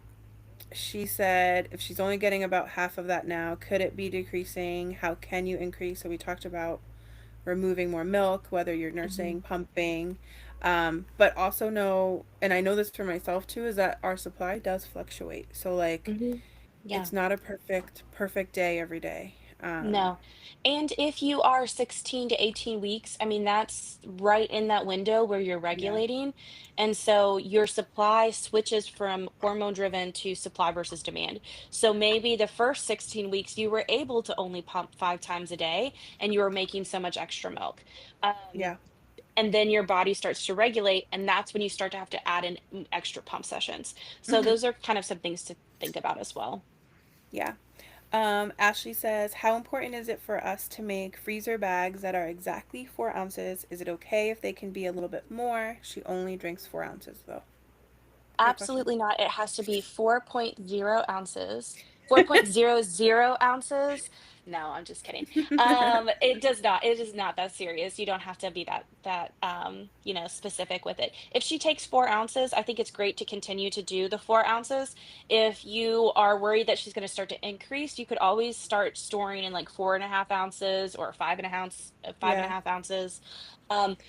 she said if she's only getting about half of that now, could it be decreasing? How can you increase? So we talked about removing more milk, whether you're Hmm. nursing, pumping. But also know, and I know this for myself too, is that our supply does fluctuate. So like Hmm. Yeah. it's not a perfect day every day. No. And if you are 16 to 18 weeks, I mean, that's right in that window where you're Yeah. regulating. And so your supply switches from hormone driven to supply versus demand. So maybe the first 16 weeks, you were able to only pump 5 times a day and you were making so much extra milk. Um, Yeah. and then your body starts to regulate, and that's when you start to have to add in extra pump sessions. So Hmm. those are kind of some things to think about as well. Yeah. Ashley says, how important is it for us to make freezer bags that are exactly 4 ounces? Is it okay if they can be a little bit more? She only drinks 4 ounces though. Great question. Absolutely not. It has to be 4.0 ounces, 4.00 ounces. No, I'm just kidding. It does not. It is not that serious. You don't have to be that specific with it. If she takes 4 ounces, I think it's great to continue to do the 4 ounces. If you are worried that she's going to start to increase, you could always start storing in like 4.5 ounces or 5 and a Yeah. half ounces.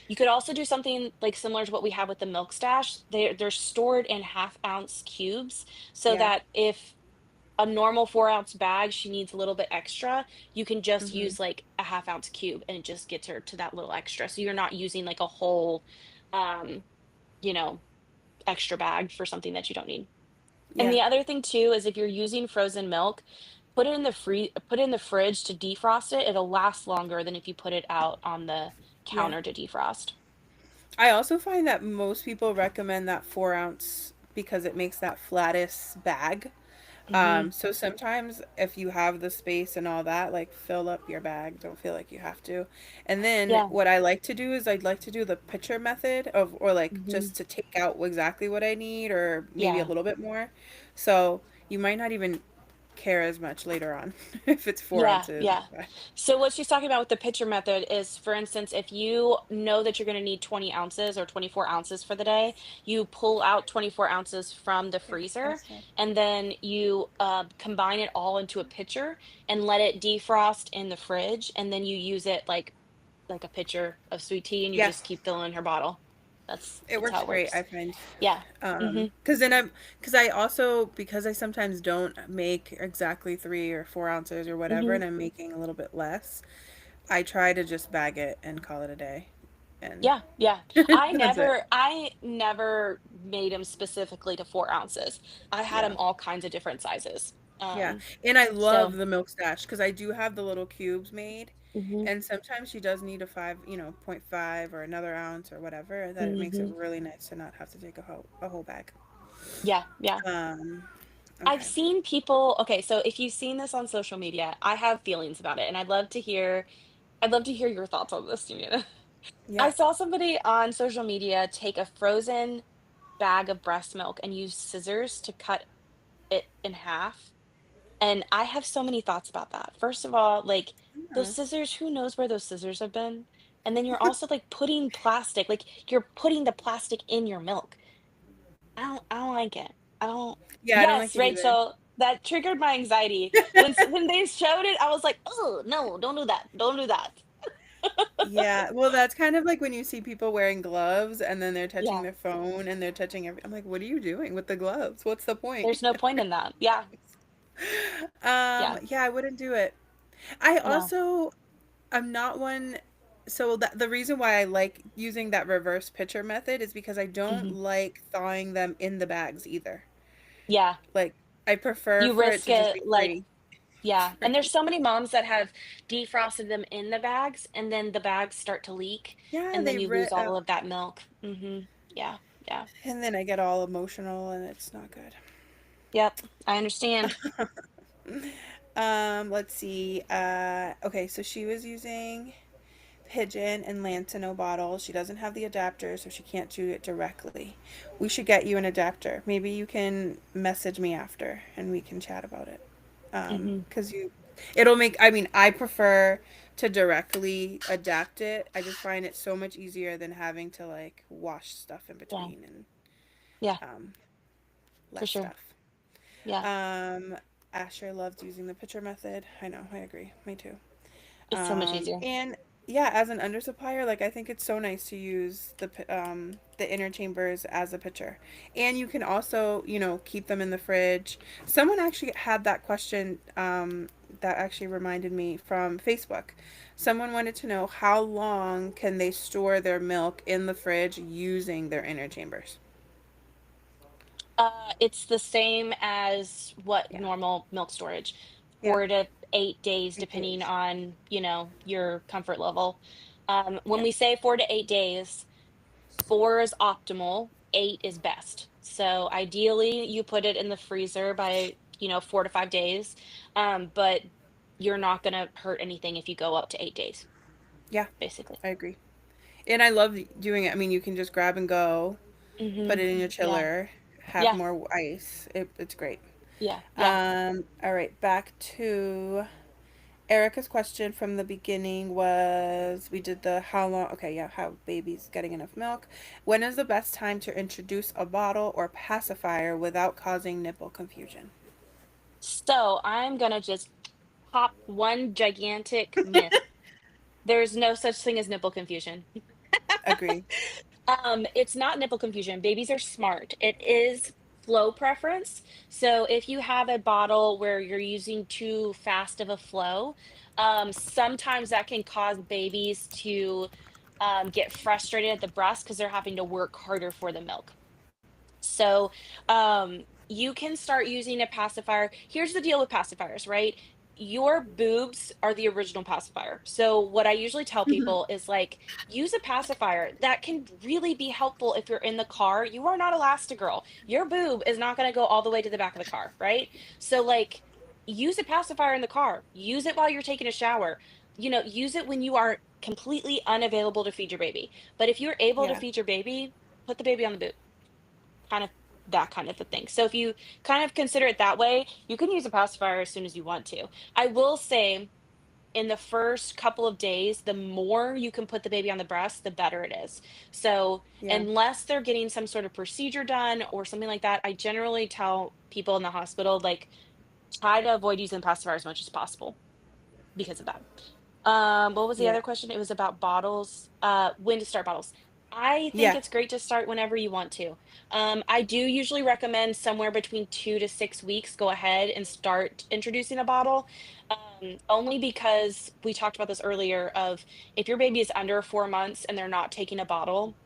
You could also do something like similar to what we have with the milk stash. They're stored in half-ounce cubes so Yeah. that if a normal 4 ounce bag, she needs a little bit extra, you can just Hmm. use like a half-ounce cube and it just gets her to that little extra. So you're not using like a whole, um, you know, extra bag for something that you don't need. And Yeah. the other thing too is if you're using frozen milk, put it in the fridge to defrost it. It'll last longer than if you put it out on the Yeah. counter to defrost. I also find that most people recommend that 4 ounce because it makes that flattest bag. Mhm. So sometimes if you have the space and all that, like fill up your bag. Don't feel like you have to. And then Yeah. what I like to do is I'd like to do the pitcher method of, or like Mhm. just to take out exactly what I need or maybe a Yeah. little bit more. So you might not even care as much later on if it's four Yeah, ounces. yeah. So what she's talking about with the pitcher method is, for instance, if you know that you're going to need 20 ounces or 24 ounces for the day, you pull out 24 ounces from the Okay, freezer, that's it. and then you combine it all into a pitcher and let it defrost in the fridge, and then you use it like a pitcher of sweet tea, and you Yeah, just keep filling her bottle. it That's how works it great, I works. find. Yeah. Mm-hmm. Because then because I also, because I sometimes don't make exactly 3 or 4 ounces or whatever, Mm-hmm. and I'm making a little bit less. I try to just bag it and call it a day, and Yeah, yeah. that's it. I never made them specifically to 4 ounces. I had Yeah. them all kinds of different sizes. Yeah, Um, and I love so the milk stash because I do have the little cubes made, mhm, and sometimes she does need a 5, point 0.5 or another ounce or whatever, that it makes it mhm. really nice to not have to take a whole bag. Yeah, yeah. Um, I've okay. seen people okay, so if you've seen this on social media, I have feelings about it, and I'd love to hear your thoughts on this, Junita. I Yeah. saw somebody on social media take a frozen bag of breast milk and use scissors to cut it in half, and I have so many thoughts about that. First of all, like, those Yeah. scissors, who knows where those scissors have been? And then you're also, like, putting plastic like, you're putting the plastic in your milk. I don't like it. I don't Yeah, I don't like Yes, it either. Rachel, that triggered my anxiety. When they showed it, I was like, "Oh, no, don't do that. Don't do that." Yeah, well, that's kind of like when you see people wearing gloves and then they're touching Yeah, their phone and they're touching I'm like, "What are you doing with the gloves? What's the point?" there's no point in that. Yeah, yeah, Yeah, I wouldn't do it. I no. also I'm not one so that the reason why I like using that reverse pitcher method is because I don't Mhm. like thawing them in the bags either. Yeah, Like I prefer you for it risk to just it, be like free. yeah, and there's Free. so many moms that have defrosted them in the bags, and then the bags start to leak, Yeah, and and then they you lose rit all of that milk. Mhm. Yeah, yeah. and then I get all emotional and it's not good. Yep, I understand. Let's see. Okay, so she was using Pigeon and Lansino bottles. She doesn't have the adapter, so she can't do it directly. We should get you an adapter. Maybe you can message me after and we can chat about it. Mhm. Because it'll make, I mean, I prefer to directly adapt it. I just find it so much easier than having to like wash stuff in Yeah, between and yeah, um, for less sure. stuff. Yeah, Um, Asher loved using the pitcher method. I know, I agree. Me too. it's so much easier. And yeah, as an undersupplier, like I think it's so nice to use the inner chambers as a pitcher, and you can also keep them in the fridge. Someone actually had that question that actually reminded me from Facebook. Someone wanted to know how long can they store their milk in the fridge using their inner chambers. It's the same as what Yeah, normal milk storage, yeah, 4 to 8 days, 8 days. depending on, your comfort level. When Yeah, we say 4 to 8 days, 4 is optimal, 8 is best. So ideally, you put it in the freezer by, 4 to 5 days, but you're not gonna hurt anything if you go up to 8 days, yeah, basically. I agree. And I love doing it. I mean, you can just grab and go. Put Mhm. it in your Yeah. chiller, have Yeah. more ice. It's great. Yeah. Yeah. All right, back to Erica's question from the beginning was we did the how long, okay, yeah, how baby's getting enough milk. When is the best time to introduce a bottle or pacifier without causing nipple confusion? So, I'm gonna just pop one gigantic myth. There's no such thing as nipple confusion. Agree. It's not nipple confusion. Babies are smart. It is flow preference. So if you have a bottle where you're using too fast of a flow, sometimes that can cause babies to get frustrated at the breast because they're having to work harder for the milk. So, you can start using a pacifier. Here's the deal with pacifiers, right? Your boobs are the original pacifier. So, what I usually tell people is like, use a pacifier that can really be helpful if you're in the car. You are not Elastigirl. Your boob is not going to go all the way to the back of the car, right? So, like, use a pacifier in the car. Use it while you're taking a shower. Use it when you are completely unavailable to feed your baby. But if you're able to Yeah. feed your baby, put the baby on the boob, kind of that kind of a thing. So if you kind of consider it that way, you can use a pacifier as soon as you want to. I will say in the first couple of days, the more you can put the baby on the breast, the better it is. So Yeah. unless they're getting some sort of procedure done or something like that, I generally tell people in the hospital, like, try to avoid using the pacifier as much as possible because of that. What was the Yeah. other question? It was about bottles, when to start bottles. I think Yeah. it's great to start whenever you want to. I do usually recommend somewhere between 2 to 6 weeks. Go ahead and start introducing a bottle, only because we talked about this earlier. Of if your baby is under 4 months and they're not taking a bottle,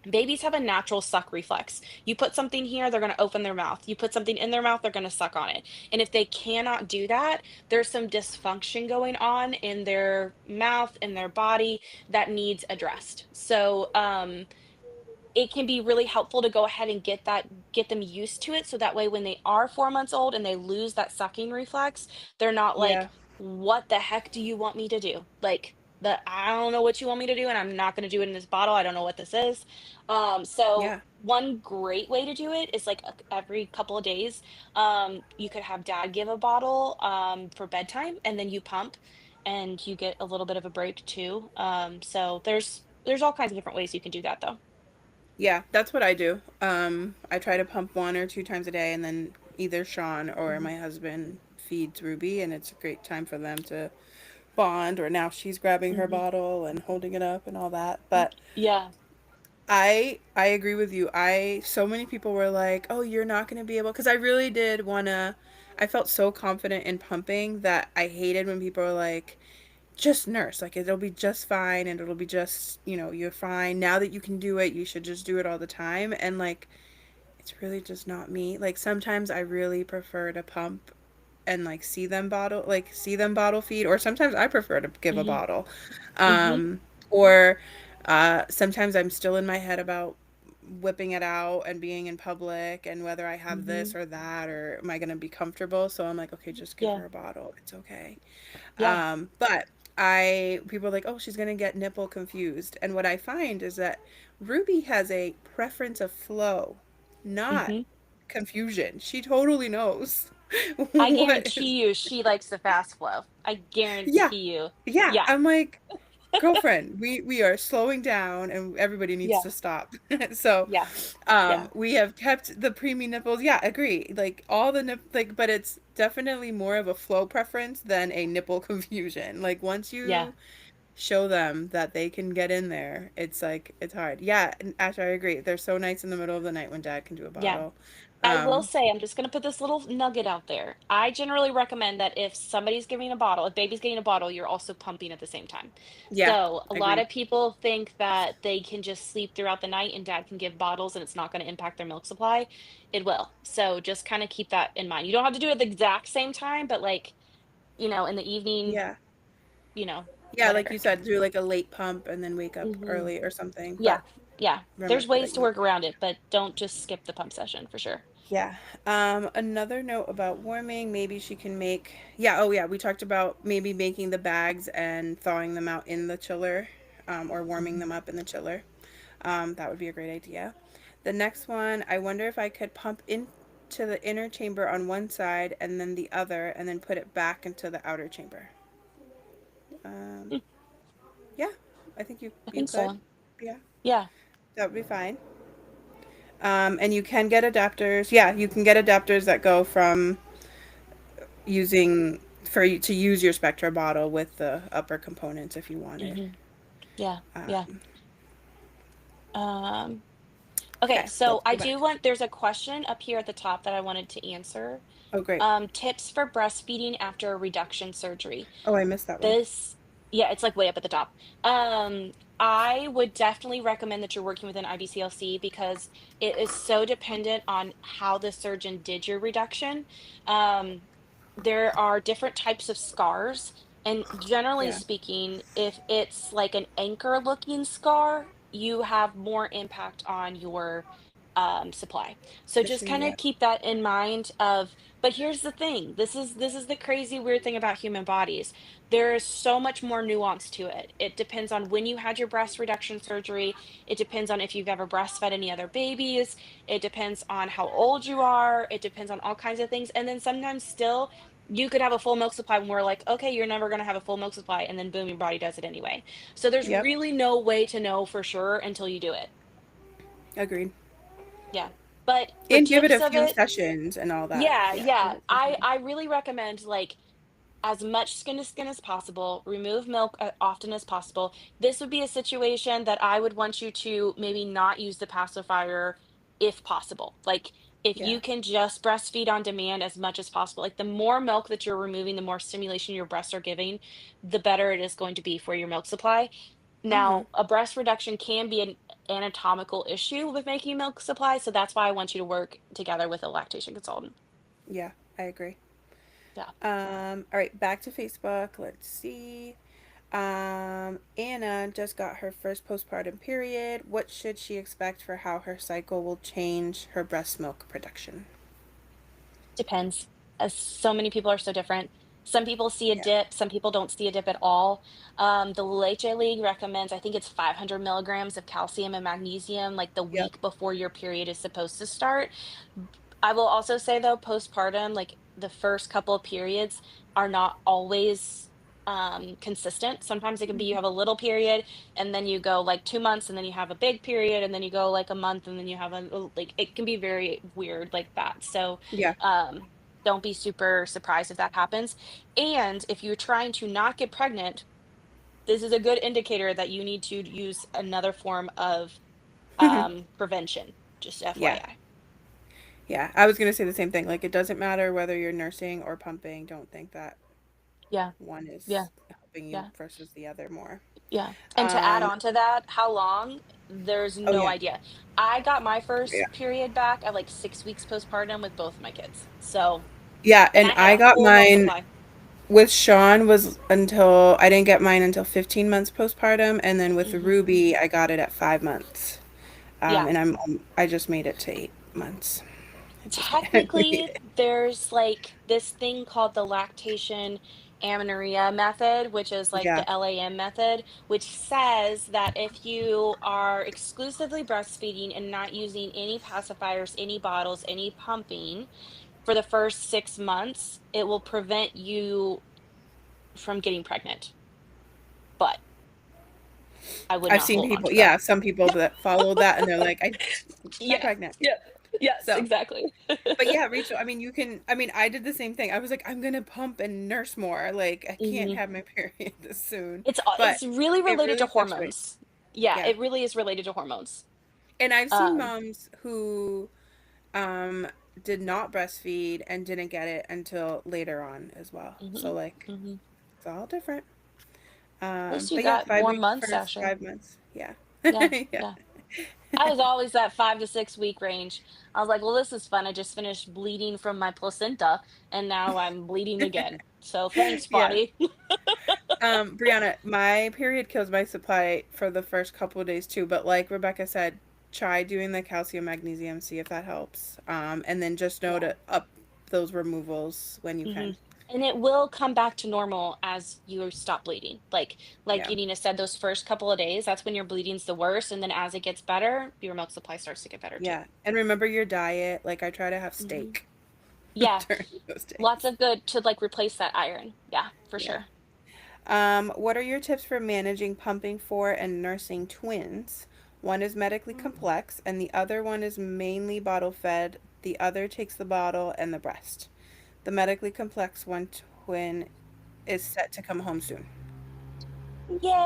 babies have a natural suck reflex. You put something here, they're going to open their mouth. You put something in their mouth, they're going to suck on it. And if they cannot do that, there's some dysfunction going on in their mouth, in their body that needs addressed. So, it can be really helpful to go ahead and get them used to it so that way when they are 4 months old and they lose that sucking reflex, they're not like, Yeah. what the heck do you want me to do? Like the I don't know what you want me to do and I'm not going to do it in this bottle. I don't know what this is. So Yeah. one great way to do it is like every couple of days, you could have dad give a bottle for bedtime and then you pump and you get a little bit of a break too. So there's all kinds of different ways you can do that though. Yeah, that's what I do. I try to pump 1 or 2 times a day, and then either Sean or Mhm. my husband feeds Ruby, and it's a great time for them to bond. Or now she's grabbing her Mhm. bottle and holding it up and all that. But Yeah. I agree with you. I so many people were like, "Oh, you're not going to be able," because I really did want to. I felt so confident in pumping that I hated when people were like, just nurse, like it'll be just fine, and it'll be just, you're fine now that you can do it, you should just do it all the time. And like, it's really just not me. Like sometimes I really prefer to pump and like see them bottle feed, or sometimes I prefer to give a Mhm. bottle. Mhm. Or sometimes I'm still in my head about whipping it out and being in public and whether I have this Mhm. or that, or am I going to be comfortable, so I'm like, okay, just give Yeah. her a bottle, it's okay. Yeah. But I people are like, oh, she's gonna get nipple confused. And what I find is that Ruby has a preference of flow, not Mhm. confusion. She totally knows I what is. guarantee you she likes the fast flow. I Yeah, guarantee you. yeah. Yeah. I'm like, girlfriend, we are slowing down and everybody needs Yeah. to stop. So, Yeah. Yeah. we have kept the preemie nipples. Yeah, agree. Like all the but it's definitely more of a flow preference than a nipple confusion. Like once Yeah. you show them that they can get in there, it's like it's hard. Yeah, and Ash, I agree. They're so nice in the middle of the night when dad can do a Yeah. bottle. I will Um, say, I'm just going to put this little nugget out there. I generally recommend that if somebody's giving a bottle, if baby's getting a bottle, you're also pumping at the same time. yeah, So a lot agreed. of people think that they can just sleep throughout the night and dad can give bottles and it's not going to impact their milk supply. It will. So just kind of keep that in mind. You don't have to do it at the exact same time, but like, in the evening, Yeah. you know, Yeah, like you whatever. said, do like a late pump and then wake up Hmm. early or something. Yeah. But Yeah. There's remember ways that to you work around it, but don't just skip the pump session for sure. Yeah. Another note about warming, maybe she can make, yeah, oh yeah, we talked about maybe making the bags and thawing them out in the chiller, or warming Mhm. them up in the chiller. That would be a great idea. The next one, I wonder if I could pump into the inner chamber on one side and then the other, and then put it back into the outer chamber. Um, Mm, yeah, I think you I you think could. so. Yeah, Yeah. that would be fine. And you can get adapters. Yeah, you can get adapters that go from using for you to use your Spectra bottle with the upper components if you wanted. Hmm. Yeah. Yeah. Um, Um, okay, okay, so let's I go do back. want, there's a question up here at the top that I wanted to answer. Oh, great. Tips for breastfeeding after a reduction surgery. Oh, I missed that one. This, yeah, it's like way up at the top. I would definitely recommend that you're working with an IBCLC because it is so dependent on how the surgeon did your reduction. Um, there are different types of scars, and generally Yeah, speaking, if it's like an anchor looking scar, you have more impact on your supply. So just tissue. kind Yeah, of keep that in mind of, but here's the thing. This is the crazy weird thing about human bodies. There is so much more nuance to it. It depends on when you had your breast reduction surgery. It depends on if you've ever breastfed any other babies. It depends on how old you are. It depends on all kinds of things. And then sometimes still you could have a full milk supply when we're like, okay, you're never going to have a full milk supply. And then boom, your body does it anyway. So there's yep, really no way to know for sure until you do it. agreed. Yeah. But the And give it tips a of few it, sessions and all that. yeah, Yeah, give yeah. it some I time. I really recommend like as much skin to skin as possible, remove milk as often as possible. This would be a situation that I would want you to maybe not use the pacifier if possible. Like, if Yeah. you can just breastfeed on demand as much as possible, like the more milk that you're removing, the more stimulation your breasts are giving, the better it is going to be for your milk supply. Mhm. Now, a breast reduction can be an anatomical issue with making milk supply, so that's why I want you to work together with a lactation consultant. Yeah, I agree. Yeah. All right, back to Facebook. Let's see. Anna just got her first postpartum period. What should she expect for how her cycle will change her breast milk production? Depends, as so many people are so different. Some people see a Yeah. dip, some people don't see a dip at all. The Leche League recommends, I think it's 500 milligrams of calcium and magnesium, like the Yep. week before your period is supposed to start. I will also say though, postpartum, like the first couple of periods are not always consistent. Sometimes it can be you Mhm. have a little period and then you go like 2 months and then you have a big period and then you go like a month and then you have like it can be very weird like that. So Yeah. um don't be super surprised if that happens. And if you're trying to not get pregnant, this is a good indicator that you need to use another form of prevention. Just Yeah. FYI. Yeah. I was gonna say the same thing. Like, it doesn't matter whether you're nursing or pumping. Don't think that Yeah. one Yeah. is helping you Yeah. versus the other more. Yeah, and to add Um. on to that, how long? There's Oh no yeah. idea. I got my Yeah. first period back at, like, 6 weeks postpartum with both of my kids, so Yeah. and And I had I a got full milk mine supply. with Sean was until I didn't get mine until 15 months postpartum, and then with Mhm. Ruby I got it at 5 months. Yeah. And I just made it to 8 months. I just barely made Technically, it. there's, like, this thing called the lactation amenorrhea method, which is, like, Yeah. the LAM method, which says that if you are exclusively breastfeeding and not using any pacifiers, any bottles, any pumping for the first 6 months, it will prevent you from getting pregnant, but I would I've not seen hold on people, to that. yeah, some people that follow that and they're like, "I not Yeah, pregnant." yeah, yes, So, exactly. but yeah, Rachel, I mean, you can I mean, I did the same thing. I was like, "I'm gonna pump and nurse more. Like, I can't Mhm. have my period this soon." It's But really it related to really fluctuates. hormones. Yeah, Yeah. it really is related to hormones. And I've seen Um, moms who um did not breastfeed and didn't get it until later on as well. So mhm, like mhm. it's all different. At least you But yeah, got five more weeks months, first, Ashley. 5 months. Yeah. Yeah, Yeah. yeah. I was always that 5 to 6 week range. I was like, "Well, this is fun. I just finished bleeding from my placenta, and now I'm bleeding again. So thanks, Yeah. body." Brianna, my period kills my supply for the first couple of days too, but like Rebecca said, try doing the calcium magnesium, see if that helps. And then just know Yeah. to up those removals when you can. Mhm. And it will come back to normal as you stop bleeding. Like Yeah. Yanina said, those first couple of days, that's when your bleeding's the worst, and then as it gets better, your milk supply starts to get better too. Yeah. And remember your diet. Like I try to have Mhm. steak Yeah, during those lots days. of good to, like, replace that iron. Yeah, for Yeah. sure. What are your tips for managing pumping for and nursing twins? One is medically Mm. complex, and the other one is mainly bottle fed. The other takes the bottle and the breast. The medically complex one twin is set to come home soon,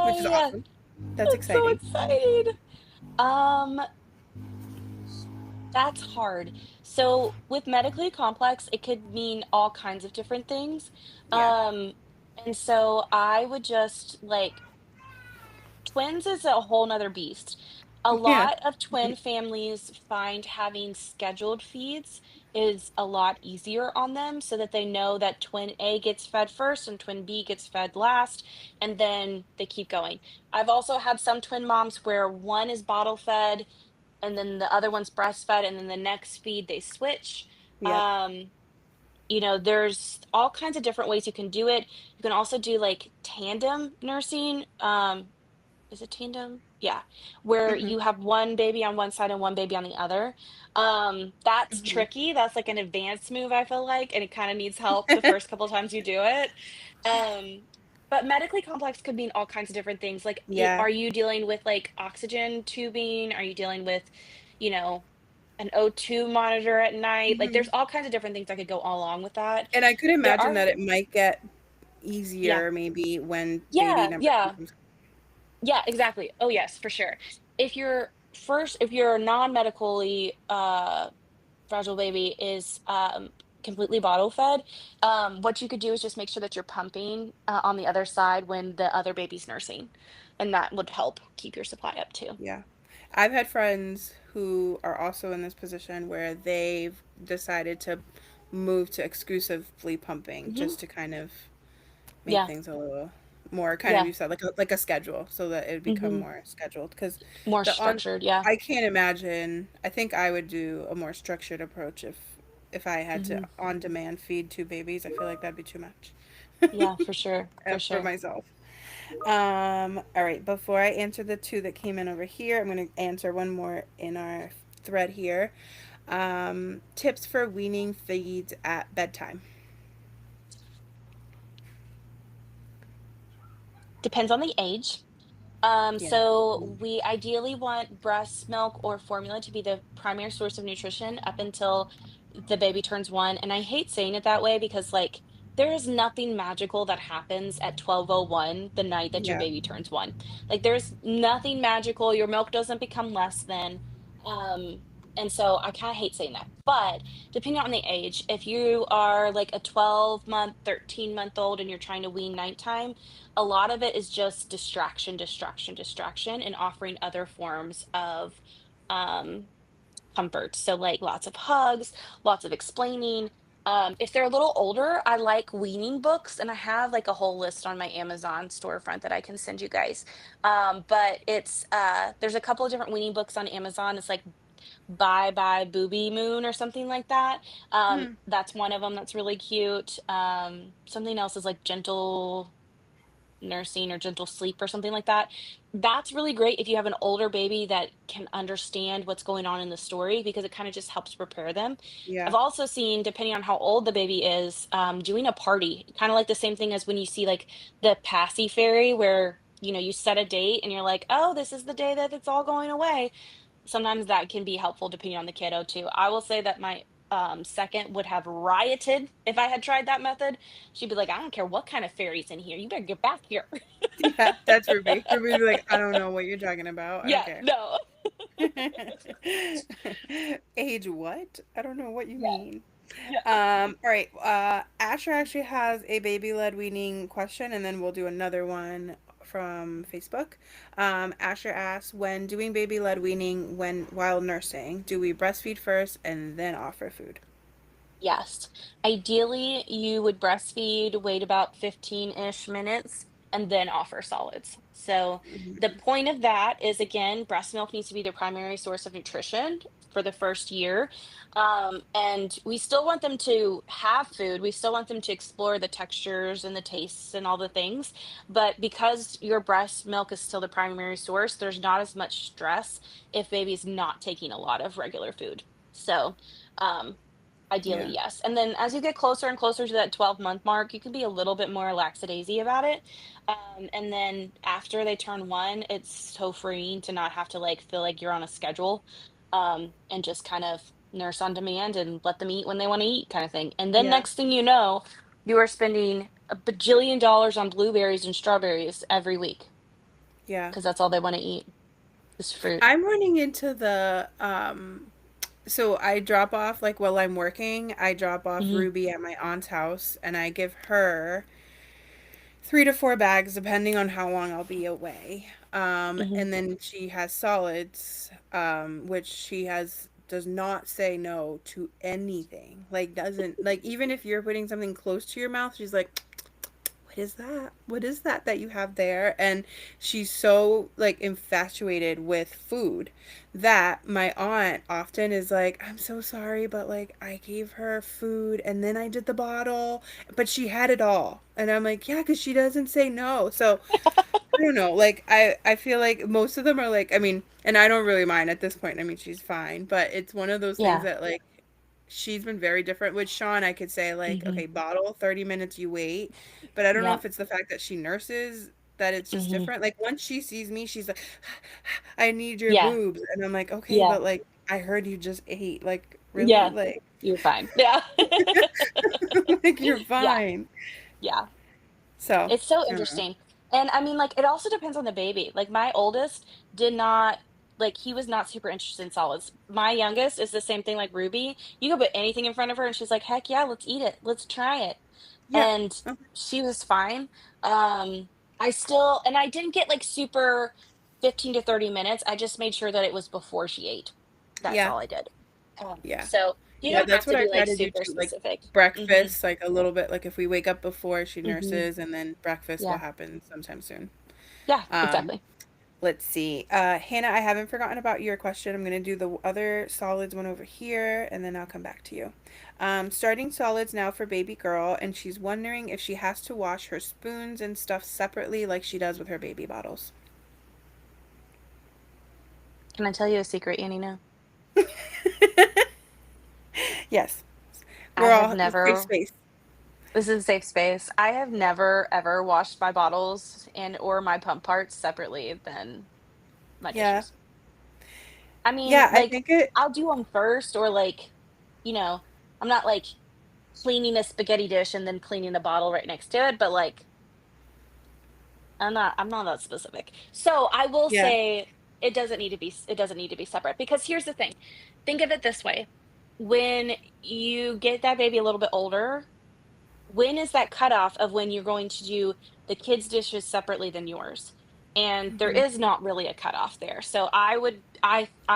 which is Yay! awesome. That's That's so exciting. exciting. Um, that's hard. So with medically complex, it could mean all kinds of different things. Yeah. Um, and so I would just like twins is a whole nother beast. A Yeah. lot of twin families find having scheduled feeds is a lot easier on them so that they know that twin A gets fed first and twin B gets fed last, and then they keep going. I've also had some twin moms where one is bottle fed and then the other one's breastfed, and then the next feed they switch. Yep. Um, there's all kinds of different ways you can do it. You can also do like tandem nursing. Is it tandem? Yeah, where Mhm. you have one baby on one side and one baby on the other. That's Mhm. tricky. That's like an advanced move, I feel like, and it kind of needs help the first couple times you do it. Um, but medically complex could mean all kinds of different things. Like, Yeah. are you dealing with like oxygen tubing? Are you dealing with, you know, an O2 monitor at night? Like, there's Mhm. all kinds of different things that could go along with that. And I could There imagine are, that it might get Yeah. easier maybe when baby Yeah, number two yeah. comes. Yeah, exactly. Oh, yes, for sure. If you're non-medically fragile baby is completely bottle fed, what you could do is just make sure that you're pumping on the other side when the other baby's nursing, and that would help keep your supply up too. Yeah. I've had friends who are also in this position where they've decided to move to exclusively pumping Hmm. just to kind of make Yeah, things a little more kind of yeah. you said like a schedule so that it would become Hmm. more scheduled because More the on structured. Yeah. I can't imagine. I think I would do a more structured approach if I had to Hmm. on demand feed two babies. I feel like that'd be too much Yeah, for sure, for for sure. myself. All right, before I answer the two that came in over here, I'm going to answer one more in our thread here. Tips for weaning feeds at bedtime. Depends on the age. Yeah. So we ideally want breast milk or formula to be the primary source of nutrition up until the baby turns 1. And I hate saying it that way because like there is nothing magical that happens at 12:01 the night that your Yeah. baby turns 1. Like there's nothing magical. Your milk doesn't become less than. Um, and so I kind of hate saying that. But depending on the age, if you are like a 12-month, 13-month-old and you're trying to wean nighttime, a lot of it is just distraction, distraction, distraction, and offering other forms of um, comfort. So, like lots of hugs, lots of explaining. If they're a little older, I like weaning books, and I have like a whole list on my Amazon storefront that I can send you guys. But there's a couple of different weaning books on Amazon. It's like Bye Bye Booby Moon or something like that. Hmm. That's one of them that's really cute. Something else is like Gentle Nursing or Gentle Sleep or something like that. That's really great if you have an older baby that can understand what's going on in the story because it kind of just helps prepare them. Yeah. I've also seen, depending on how old the baby is, doing a party, kind of like the same thing as when you see like the Passy Fairy, where you set a date and you're like, oh, this is the day that it's all going away. Sometimes that can be helpful depending on the kiddo too. I will say that my second would have rioted if I had tried that method. She'd be like, I don't care what kind of fairy's in here. You better get back here. Yeah, that's Ruby. Ruby'd be like, I don't know what you're talking about. I don't Yeah, care. no. Age what? I don't know what you Yeah, mean. yeah. All right. Asher actually has a baby led weaning question, and then we'll do another one from Facebook. Asher asks, when doing baby led weaning when while nursing, do we breastfeed first and then offer food? Yes. Ideally, you would breastfeed, wait about 15-ish minutes, and then offer solids. So the Mhm. point of that is again, breast milk needs to be their primary source of nutrition for the first year. And we still want them to have food. We still want them to explore the textures and the tastes and all the things. But because your breast milk is still the primary source, there's not as much stress if baby's not taking a lot of regular food. So, um, ideally, Yeah. yes. And then as you get closer and closer to that 12-month mark, you can be a little bit more lackadaisy about it. And then after they turn 1, it's so freeing to not have to like feel like you're on a schedule, and just kind of nurse on demand and let them eat when they want to eat kind of thing. And then Yeah. next thing you know, you are spending a bajillion dollars on blueberries and strawberries every week Yeah. because that's all they want to eat is fruit. I'm running into the so I drop off like while I'm working, I drop off Hmm. Ruby at my aunt's house and I give her 3 to 4 bags depending on how long I'll be away. Hmm. And then she has solids, which she has does not say no to anything. Like doesn't like even if you're putting something close to your mouth, she's like, what is that? What is that you have there? And she's so like infatuated with food that my aunt often is like, I'm so sorry, but like I gave her food and then I did the bottle, but she had it all. And I'm like, yeah, because she doesn't say no. So I don't know. Like I feel like most of them are like, I mean, and I don't really mind at this point. I mean, she's fine, but it's one of those things Yeah. that like she's been very different with Sean. I could say like, Hmm. okay, bottle, 30 minutes you wait. But I don't know Yeah. if it's the fact that she nurses that it's just Hmm. different. Like once she sees me, she's like, I need your Yeah. boobs. And I'm like, okay, Yeah. but like I heard you just ate. Like, really? Yeah. Like You're fine. Yeah. like you're Yeah. fine. Yeah. So It's so I don't know. interesting. And I mean, like, it also depends on the baby. Like, my oldest did not, like, he was not super interested in solids. My youngest is the same thing like Ruby. You can put anything in front of her and she's like, heck yeah, let's eat it. Let's try it. Yeah. And Okay. she was fine. Um, and I didn't get like super 15 to 30 minutes. I just made sure that it was before she ate. That's Yeah. all I did. Yeah. So you Yeah, don't have that's to what I be try like to do super too. Like specific. Hmm. breakfast, like a little bit. Like if we wake up before she Hmm. nurses, and then breakfast will Yeah. happen sometime soon. Yeah, Um, exactly. let's see. Hannah, I haven't forgotten about your question. I'm gonna do the other solids one over here, and then I'll come back to you. Starting solids now for baby girl, and she's wondering if she has to wash her spoons and stuff separately, like she does with her baby bottles. Can I tell you a secret, Annie? No. Yes, I we're have all it's safe never space. This is a safe space. I have never ever washed my bottles and or my pump parts separately than my Yeah, dishes. I mean, yeah. I like, think it. I'll do them first or like, you know, I'm not like cleaning a spaghetti dish and then cleaning the bottle right next to it, but like I'm not that specific. So, I will Yeah. say it doesn't need to be separate because here's the thing. Think of it this way. When you get that baby a little bit older, when is that cutoff of when you're going to do the kids' dishes separately than yours? And there Hmm. is not really a cutoff there. So I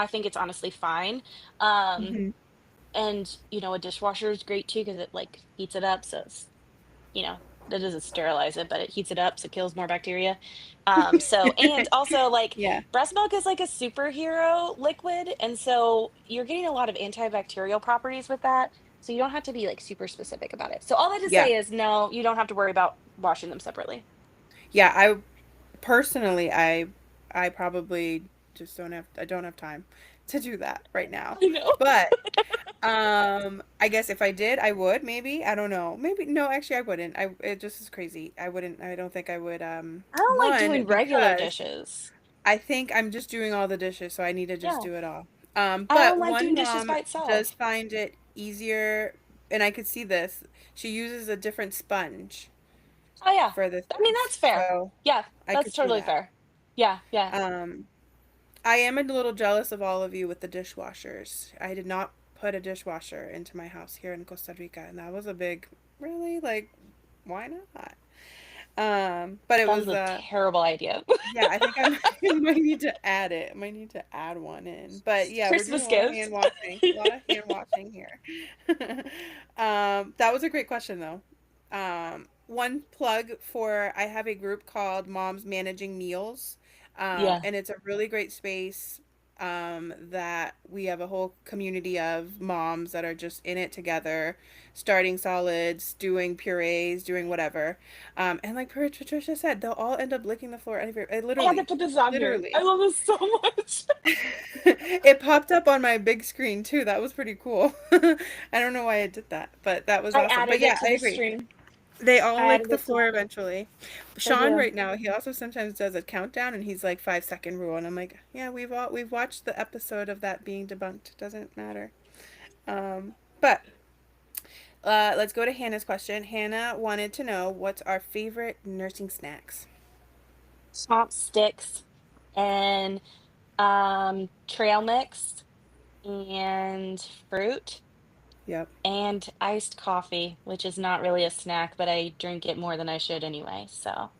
think it's honestly fine. Um, Hmm. and a dishwasher is great too because it like heats it up, so it's that doesn't sterilize it, but it heats it up, so it kills more bacteria. So and also like Yeah. breast milk is like a superhero liquid, and so you're getting a lot of antibacterial properties with that. So you don't have to be like super specific about it. So all that to Yeah. say is no, you don't have to worry about washing them separately. Yeah. I personally, I probably just don't have time to do that right now. I know. But I guess if I did, I would maybe. I don't know. Maybe no, actually I wouldn't. It just is crazy. I wouldn't. I don't think I would I don't like one doing regular because dishes. I think I'm just doing all the dishes, so I need to just Yeah. do it all. I But don't like one doing dishes mom by does itself. find it easier, and I could see this. She uses a different sponge Oh yeah. for the I mean things, that's fair. so Yeah, I that's could see totally that. fair. Yeah, yeah. Um, I am a little jealous of all of you with the dishwashers. I did not put a dishwasher into my house here in Costa Rica, and that was a big, really, like, why not? But it That was was a terrible idea. yeah, I think I might need to add it. I might need to add one in. But yeah, we're doing Christmas a lot of gift. hand washing. A lot of hand washing here. That was a great question though. One plug for I have a group called Moms Managing Meals. Yeah. And it's a really great space that we have a whole community of moms that are just in it together, starting solids, doing purees, doing whatever. And like Patricia said, they'll all end up licking the floor. I had to Literally, put this on here. I literally. love this so much. It popped up on my big screen too. That was pretty cool. I don't know why I did that, but that was I awesome. But added it yeah, to I the agree. stream. They I all lick added the it to floor eventually. They Sean do. right now, he also sometimes does a countdown and he's like 5 second rule and I'm like, yeah, we've watched the episode of that being debunked. Doesn't matter. But let's go to Hannah's question. Hannah wanted to know what's our favorite nursing snacks. Chopsticks and trail mix and fruit Yep. and iced coffee, which is not really a snack, but I drink it more than I should anyway. So,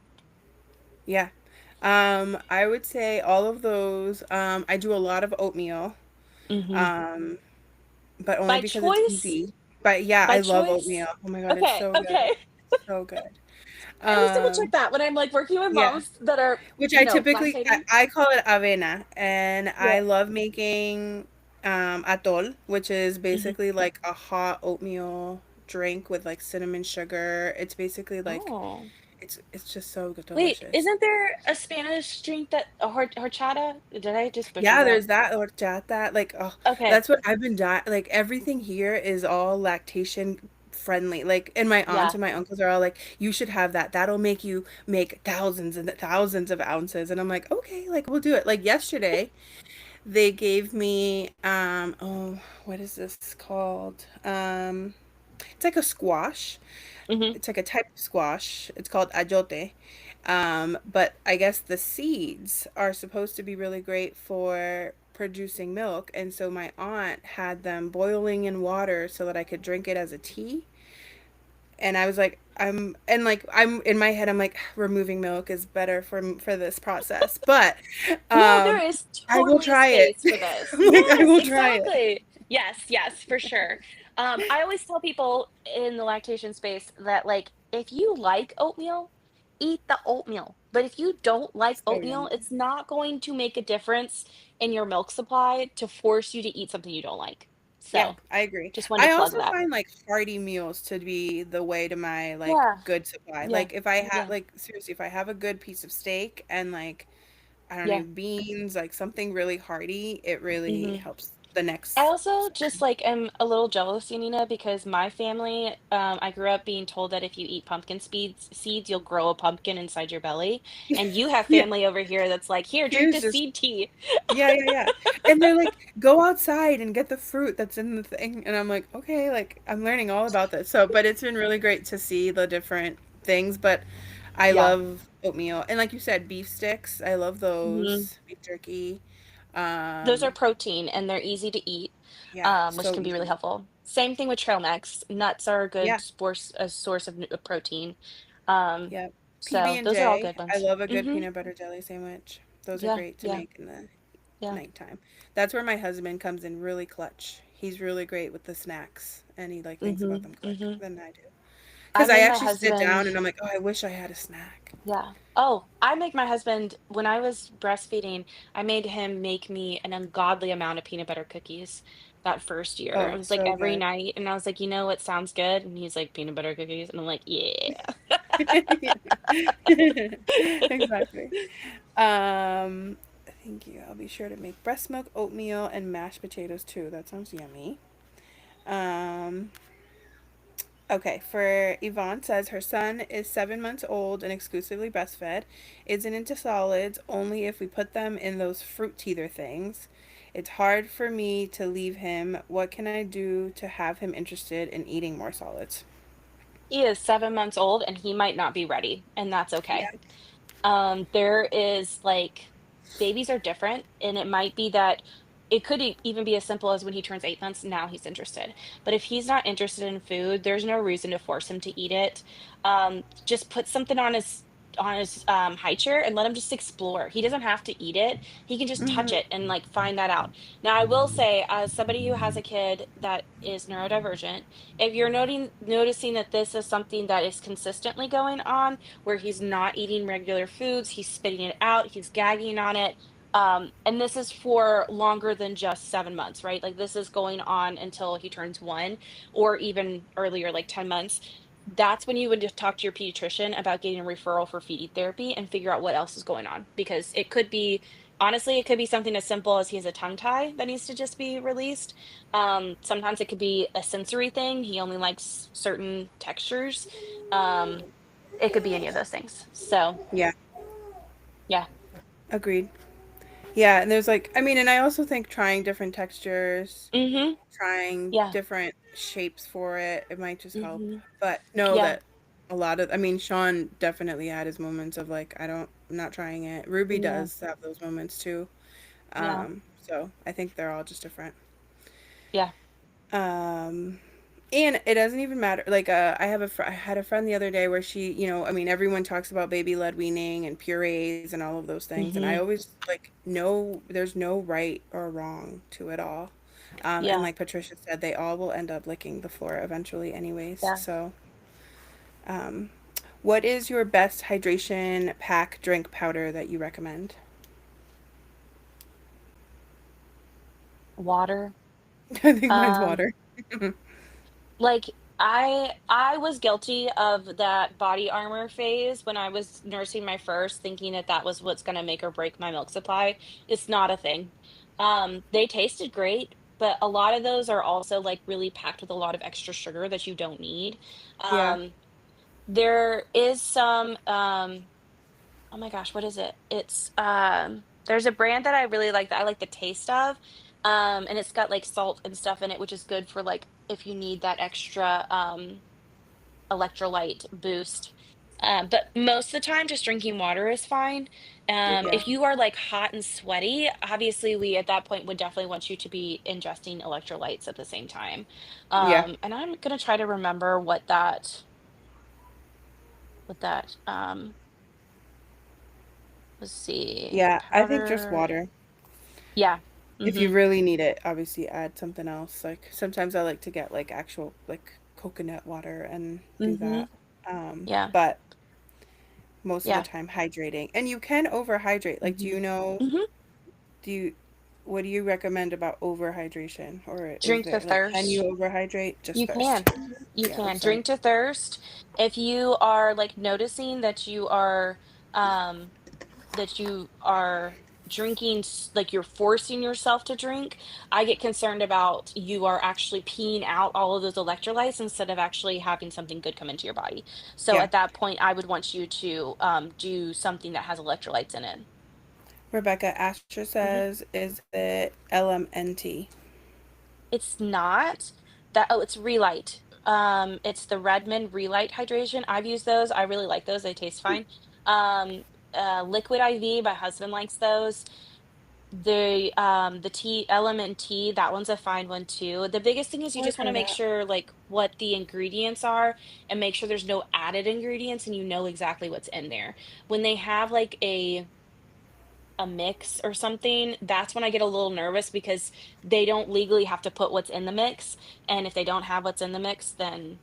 Yeah. I would say all of those. I do a lot of oatmeal. hmm Um, but only by because it's choice, easy. But yeah, by I love choice. oatmeal. Oh my God, it's Okay, so good. okay. So good. I always double check Um, that when I'm like working with yeah. moms that are, Which I typically lactating. I call it avena, and I Yeah. love making atol, which is Hmm. basically like a hot oatmeal drink with like cinnamon sugar. It's basically like Oh. it's just so good, Wait, delicious. isn't there a Spanish drink that a horchata? Did I just butcher Yeah, that? there's that horchata. Like, oh, Okay. that's what I've been dying. Like, everything here is all lactation friendly. Like, and my aunts Yeah. and my uncles are all like, you should have that. That'll make you make thousands and thousands of ounces. And I'm like, okay, like we'll do it. Like yesterday, they gave me, oh, what is this called? It's like a squash. Hmm. It's like a type of squash. It's called ajote. But I guess the seeds are supposed to be really great for producing milk, and so my aunt had them boiling in water so that I could drink it as a tea. And I was like, I'm in my head, I'm like, removing milk is better for this process, but No, there um, is I will totally try it. space for this. I'm like, I Yes, will try it. exactly. Yes, yes, for sure. I always tell people in the lactation space that, like, if you like oatmeal, eat the oatmeal. But if you don't like So oatmeal, yummy. it's not going to make a difference in your milk supply to force you to eat something you don't like. Yeah, So, I agree. just wanted I to plug also that. find like hearty meals to be the way to my like Yeah, good supply. yeah, Like if I have yeah, like seriously, if I have a good piece of steak and like I don't know, yeah. beans, like something really hearty, it really Hmm. helps the I next. also just like am a little jealous, Yanina, because my family, I grew up being told that if you eat seeds, you'll grow a pumpkin inside your belly. And you have Yeah, family over here that's like, here, drink here's this just seed tea. yeah, yeah, yeah. And they're like, go outside and get the fruit that's in the thing. And I'm like, okay, like I'm learning all about this. So, but it's been really great to see the different things. But I Yeah. love oatmeal. And like you said, beef sticks. I love Hmm. those. Beef jerky. Those are Um, protein and they're easy to eat, yeah, which so can be really easy. helpful. Same thing with trail mix. Nuts are a Yeah, good source of of protein. Um, yeah. PB so and those are all J. good I ones. love a good Hmm. peanut butter jelly sandwich. Those are Yeah, great to yeah, make in the yeah. nighttime. That's where my husband comes in really clutch. He's really great with the snacks and he like thinks Hmm. about them quicker Hmm. than I do. I Because I made my actually sit down husband. and I'm like, oh, I wish I had a snack. Yeah. Oh, I make my husband, when I was breastfeeding, I made him make me an ungodly amount of peanut butter cookies that first year. It Oh, was like so every good. night. And I was like, you know what sounds good? And he's like, peanut butter cookies. And I'm like, yeah. Exactly. Thank you. I'll be sure to make breast milk, oatmeal, and mashed potatoes too. That sounds yummy. Um, Okay, for Yvonne says her son is 7 months old and exclusively breastfed, isn't into solids, only if we put them in those fruit teether things. It's hard for me to leave him. What can I do to have him interested in eating more solids? He is 7 months old and he might not be ready. And that's Yeah. okay. There is like babies are different, and it might be that it could even be as simple as when he turns 8 months, now he's interested. But if he's not interested in food, there's no reason to force him to eat it. Just put something on his high chair and let him just explore. He doesn't have to eat it. He can just touch Hmm. it and like find that out. Now, I will say, as somebody who has a kid that is neurodivergent, if you're noticing that this is something that is consistently going on, where he's not eating regular foods, he's spitting it out, he's gagging on it. And this is for longer than just 7 months, right? Like this is going on until he turns one or even earlier, like 10 months. That's when you would just talk to your pediatrician about getting a referral for feeding therapy and figure out what else is going on. Because it could be, honestly, it could be something as simple as he has a tongue tie that needs to just be released. Sometimes it could be a sensory thing. He only likes certain textures. Um, it could be any of those things. So, Yeah, yeah. agreed. Yeah, and there's like, I mean, and I also think trying different textures, Mhm. trying Yeah. different shapes for it, it might just help. Mhm. But know Yeah. that a lot of, I mean, Sean definitely had his moments of like, I'm not trying it. Ruby Yeah. does have those moments too. Yeah. So I think they're all just different. Yeah. Um, and it doesn't even matter. Like, I had a friend the other day where she, I mean, everyone talks about baby led weaning and purees and all of those things, and I Mhm. always like, no, there's no right or wrong to it all. And Yeah. like Patricia said, they all will end up licking the floor eventually, anyways. Yeah. So, um, what is your best hydration pack drink powder that you recommend? Water. I think mine's Um, water. like I was guilty of that body armor phase when I was nursing my first, thinking that that was what's going to make or break my milk supply. It's not a thing. They tasted great, but a lot of those are also like really packed with a lot of extra sugar that you don't need. Yeah. Um, there is some oh my gosh, what is it? It's there's a brand that I really like that I like the taste of. And it's got like salt and stuff in it, which is good for like if you need that extra electrolyte boost. But most of the time, just drinking water is fine. Yeah. If you are like hot and sweaty, obviously we at that point would definitely want you to be ingesting electrolytes at the same time. Yeah. And I'm gonna try to remember what that let's see, Yeah. I think just powder. water. Yeah. If you Mm-hmm. really need it, obviously add something else. Like sometimes I like to get like actual like coconut water and do Mm-hmm. that. Yeah. But most of the Yeah. time hydrating. And you can overhydrate. Like do Mm-hmm. you know Mm-hmm. do you what do you recommend about overhydration? Or is Drink to there like can you thirst. overhydrate just You thirst? can. You Yeah, I'm can starting. drink to thirst. If you are like noticing um that you are drinking like you're forcing yourself to drink, I get concerned about you are actually peeing out all of those electrolytes instead of actually having something good come into your body. So Yeah. at that point, I would want you to do something that has electrolytes in it. Rebecca Asher Mhm. says, is it LMNT? It's not that. Oh, it's Relight. It's the Redmond Relight hydration. I've used those. I really like those. They taste fine. Um, Liquid IV, my husband likes those. The tea element tea, that one's a fine one too. The biggest thing is you Oh, I've just want to heard make that. sure like what the ingredients are and make sure there's no added ingredients and you know exactly what's in there. When they have like a mix or something, that's when I get a little nervous because they don't legally have to put what's in the mix. And if they don't have what's in the mix, then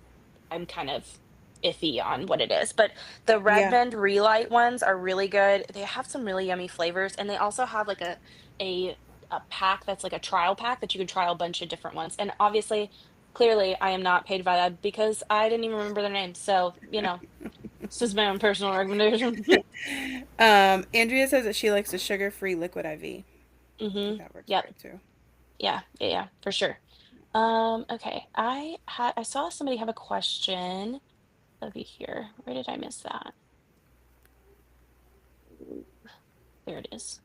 I'm kind of iffy on what it is. But the Yeah. Redmond Relight ones are really good. They have some really yummy flavors, and they also have like a a pack that's like a trial pack that you can try a bunch of different ones. And obviously, clearly, I am not paid by that because I didn't even remember their names. So this is my own personal recommendation. Andrea says that she likes the sugar-free liquid IV. I think Hmm. that works for Yep. her too. Yeah, for sure. Okay. I saw somebody have a question over here. Where did I miss that? There it is.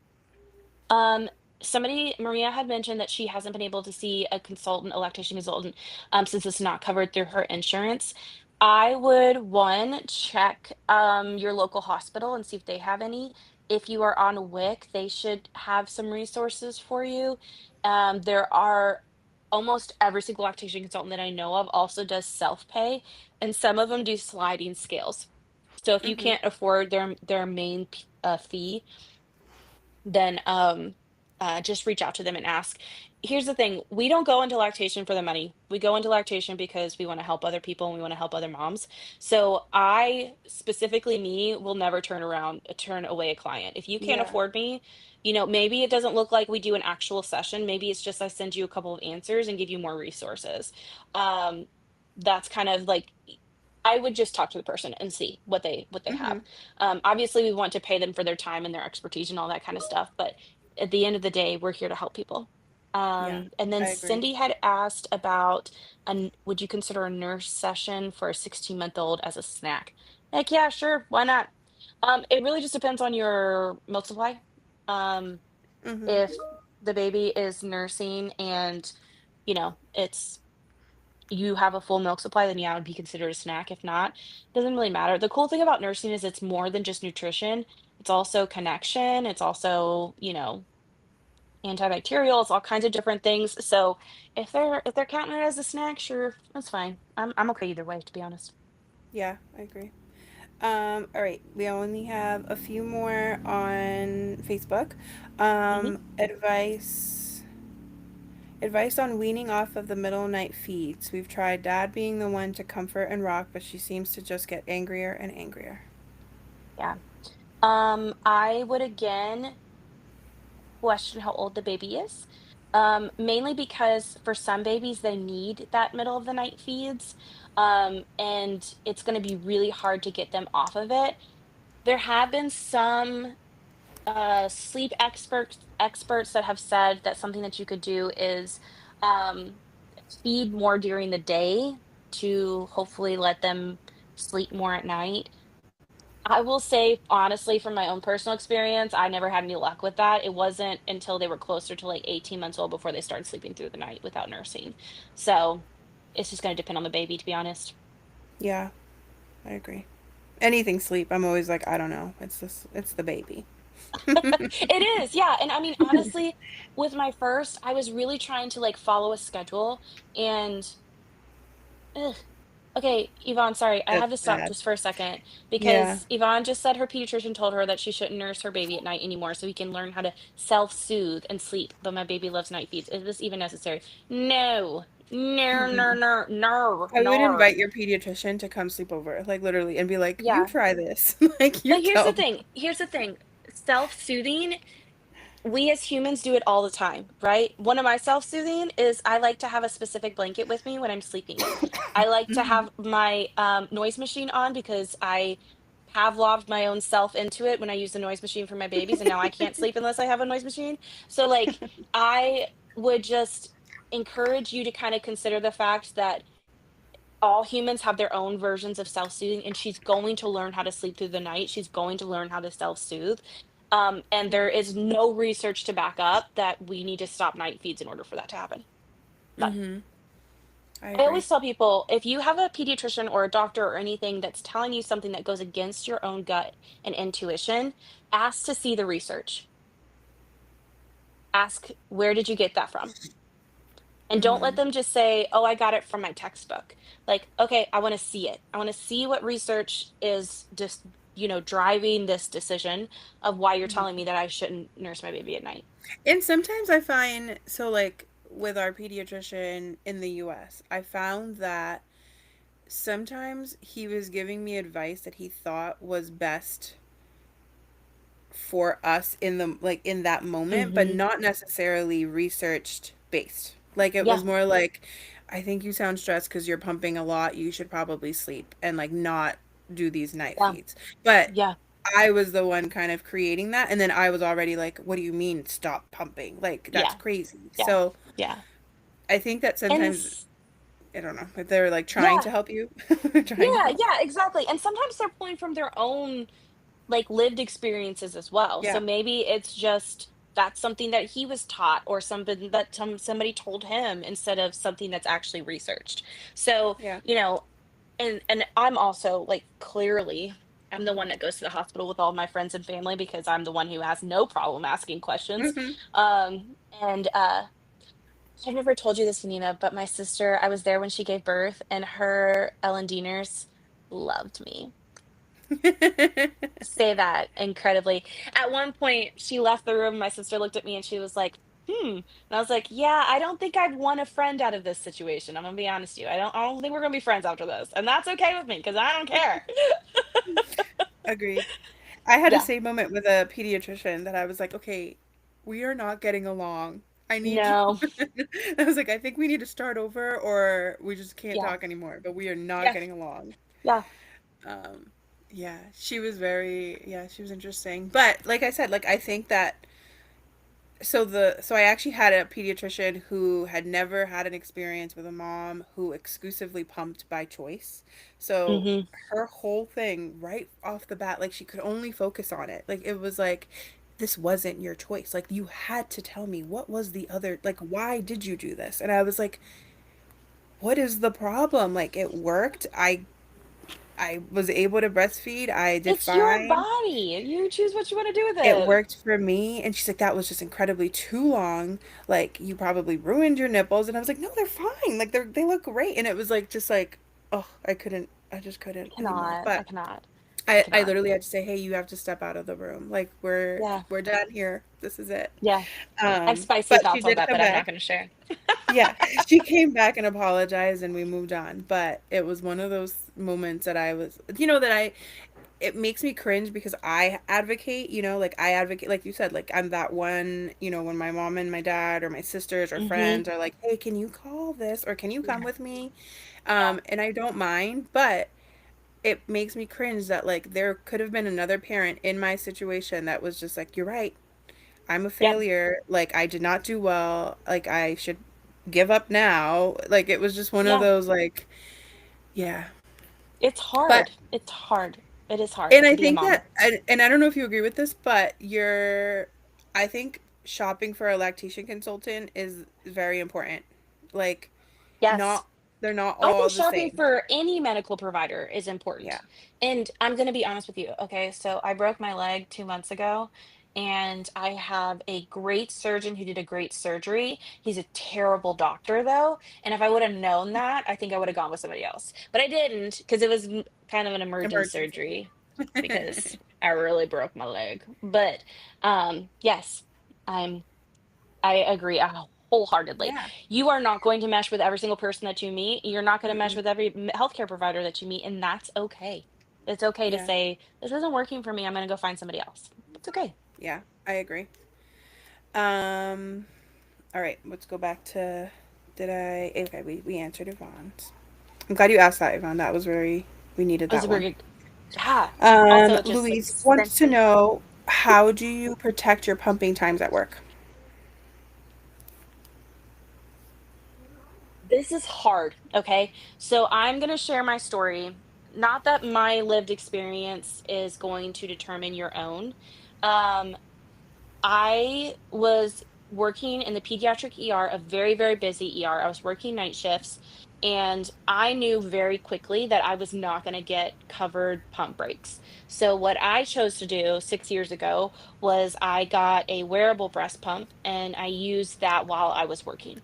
Um, Maria had mentioned that she hasn't been able to see a consultant, a lactation consultant, since it's not covered through her insurance. I would one check your local hospital and see if they have any. If you are on WIC, they should have some resources for you. There are almost every single lactation consultant that I know of also does self-pay, and some of them do sliding scales. So if you Mm-hmm. can't afford their main fee, then just reach out to them and ask. Here's the thing, we don't go into lactation for the money. We go into lactation because we want to help other people and we want to help other moms. So I specifically me will never turn away a client. If you can't Yeah. afford me, maybe it doesn't look like we do an actual session. Maybe it's just I send you a couple of answers and give you more resources. Um, that's kind of like I would just talk to the person and see what they Mm-hmm. have. Obviously, we want to pay them for their time and their expertise and all that kind of stuff, but at the end of the day, we're here to help people. Yeah. And then I agree. Cindy had asked about, would you consider a nurse session for a 16-month-old as a snack? Like, yeah, sure, why not? It really just depends on your milk supply. Um, Mm-hmm. if the baby is nursing and it's you have a full milk supply, then yeah, it would be considered a snack. If not, doesn't really matter. The cool thing about nursing is it's more than just nutrition. It's also connection. It's also, antibacterial. It's all kinds of different things. So if they're counting it as a snack, sure, that's fine. I'm okay either way, to be honest. Yeah, I agree. All right, we only have a few more on Facebook. Hmm. Advice on weaning off of the middle night feeds. We've tried dad being the one to comfort and rock, but she seems to just get angrier and angrier. Yeah. I would again question how old the baby is. Mainly because for some babies, they need that middle of the night feeds. And it's going to be really hard to get them off of it. There have been some sleep experts that have said that something that you could do is um, feed more during the day to hopefully let them sleep more at night. I will say, honestly, from my own personal experience, I never had any luck with that. It wasn't until they were closer to like 18 months old before they started sleeping through the night without nursing. So, It's just going to depend on the baby, to be honest. Yeah, I agree. Anything sleep, I'm always like, I don't know. It's the baby. It is, yeah. And I mean, honestly, with my first, I was really trying to like follow a schedule and ugh. Okay, Yvonne, sorry, I That's have to stop bad. just for a second Yeah. because Yvonne just said her pediatrician told her that she shouldn't nurse her baby at night anymore so he can learn how to self-soothe and sleep. But my baby loves night feeds. Is this even necessary? No. No, no, Mm-mm. no, no, I would no. invite your pediatrician to come sleep over, like literally, and be like, "You Yeah. try this." Like, you But here's the tell me. thing. Here's the thing. Self-soothing, we as humans do it all the time, right? One of my self-soothing is I like to have a specific blanket with me when I'm sleeping. I like to Mhm. have my noise machine on because I Pavloved my own self into it when I use the noise machine for my babies, and now I can't sleep unless I have a noise machine. So, like, I would just encourage you to kind of consider the fact that all humans have their own versions of self-soothing, and she's going to learn how to sleep through the night. She's going to learn how to self-soothe. And there is no research to back up that we need to stop night feeds in order for that to happen. None. Mhm. I I agree. always tell people if you have a pediatrician or a doctor or anything that's telling you something that goes against your own gut and intuition, ask to see the research. Ask, where did you get that from? And don't let Mhm. them just say, oh, I got it from my textbook. Like, okay, I want to see it. I want to see what research is just, driving this decision of why you're telling Mhm. me that I shouldn't nurse my baby at night. And sometimes I find, so like with our pediatrician in the US, I found that sometimes he was giving me advice that he thought was best for us in the like in that moment, but Hmm. not necessarily researched based. Like it Yeah, was more like, I think you sound stressed because you're pumping a lot. You should probably sleep and like not do these night yeah, feeds. But yeah, I was the one kind of creating that, and then I was already like, what do you mean stop pumping? Like that's yeah, crazy. yeah, So yeah. I think that And sometimes I don't know if they're like trying yeah, to help you, trying to yeah, help. yeah, exactly. And sometimes they're pulling from their own like lived experiences as well. So Yeah. maybe it's just that's something that he was taught or something that somebody told him instead of something that's actually researched. So, Yeah. and I'm also like clearly I'm the one that goes to the hospital with all my friends and family because I'm the one who has no problem asking questions. Hmm. And I've never told you this, Nina, but my sister, I was there when she gave birth, and her Ellen nurse loved me. Say that incredibly. At one point, she left the room. My sister looked at me and she was like, "Hmm." And I was like, "Yeah, I don't think I've won a friend out of this situation. I'm gonna be honest with you. I don't think we're gonna be friends after this, and that's okay with me because I don't care." Agreed. I had a Yeah. same moment with a pediatrician that I was like, okay, we are not getting along. I need you. No. I was like, I think we need to start over or we just can't Yeah. talk anymore, but we are not Yeah. getting along. Yeah. Um, yeah, she was yeah, she was interesting. But like I said, like I think that so I actually had a pediatrician who had never had an experience with a mom who exclusively pumped by choice. So Hmm. her whole thing right off the bat, like she could only focus on it. Like it was like this wasn't your choice. Like you had to tell me what was the other, like why did you do this? And I was like, what is the problem? Like it worked. I was able to breastfeed. I did It's your fine. body. You choose what you want to do with It it. worked for me. And she's like, that was just incredibly too long. Like, you probably ruined your nipples. And I was like, no, they're fine. Like, they look great. And it was like, just like, oh, I just I couldn't anymore. cannot. I But cannot. I I cannot. literally had to say, hey, you have to step out of the room. Like, Yeah. we're done here. This is it. Yeah. I have spicy But she thoughts on did that come that I'm not back. going to share. Yeah, she came back and apologized and we moved on. But it was one of those moments that I was, that it makes me cringe because I advocate, like I advocate, like you said, like I'm that one, when my mom and my dad or my sisters or Hmm. friends are like, hey, can you call this or can you come Yeah. with me? Yeah. And I don't mind, but it makes me cringe that like there could have been another parent in my situation that was just like, you're right, I'm a Yep. failure. Like I did not do well. Like I should give up now. Like it was just one of Yeah. those like, yeah. It's But hard. It's hard. It is hard and I to be a think mom. that, and I don't know if you agree with this, but I think shopping for a lactation consultant is very important. Like, Yes. not They're not I all think the shopping same. for any medical provider is Yeah. important. And I'm going to be honest with you. Okay. So I broke my leg 2 months ago, and I have a great surgeon who did a great surgery. He's a terrible doctor, though. And if I would have known that, I think I would have gone with somebody else. But I didn't, because it was kind of an emergent Emergency. surgery because I really broke my leg. But yes, I'm I agree wholeheartedly. Yeah. You are not going to mesh with every single person that you meet. You're not going to mesh Mm-mm. with every healthcare provider that you meet, and that's okay. It's okay to Yeah. say, this isn't working for me. I'm going to go find somebody else. It's okay. Yeah. I agree. Um. All right. Let's go back to. Did I? Okay. We answered Yvonne's. I'm glad you asked that, Yvonne. That was very. We needed It was that a very one. good, yeah. Also, just like Louise wants to know, how do you protect your pumping times at work? this is hard. Okay. So I'm going to share my story. Not that my lived experience is going to determine your own. Um, I was working in the pediatric ER, a very, very busy ER. I was working night shifts, and I knew very quickly that I was not going to get covered pump breaks. So, what I chose to do 6 years ago was I got a wearable breast pump and I used that while I was working.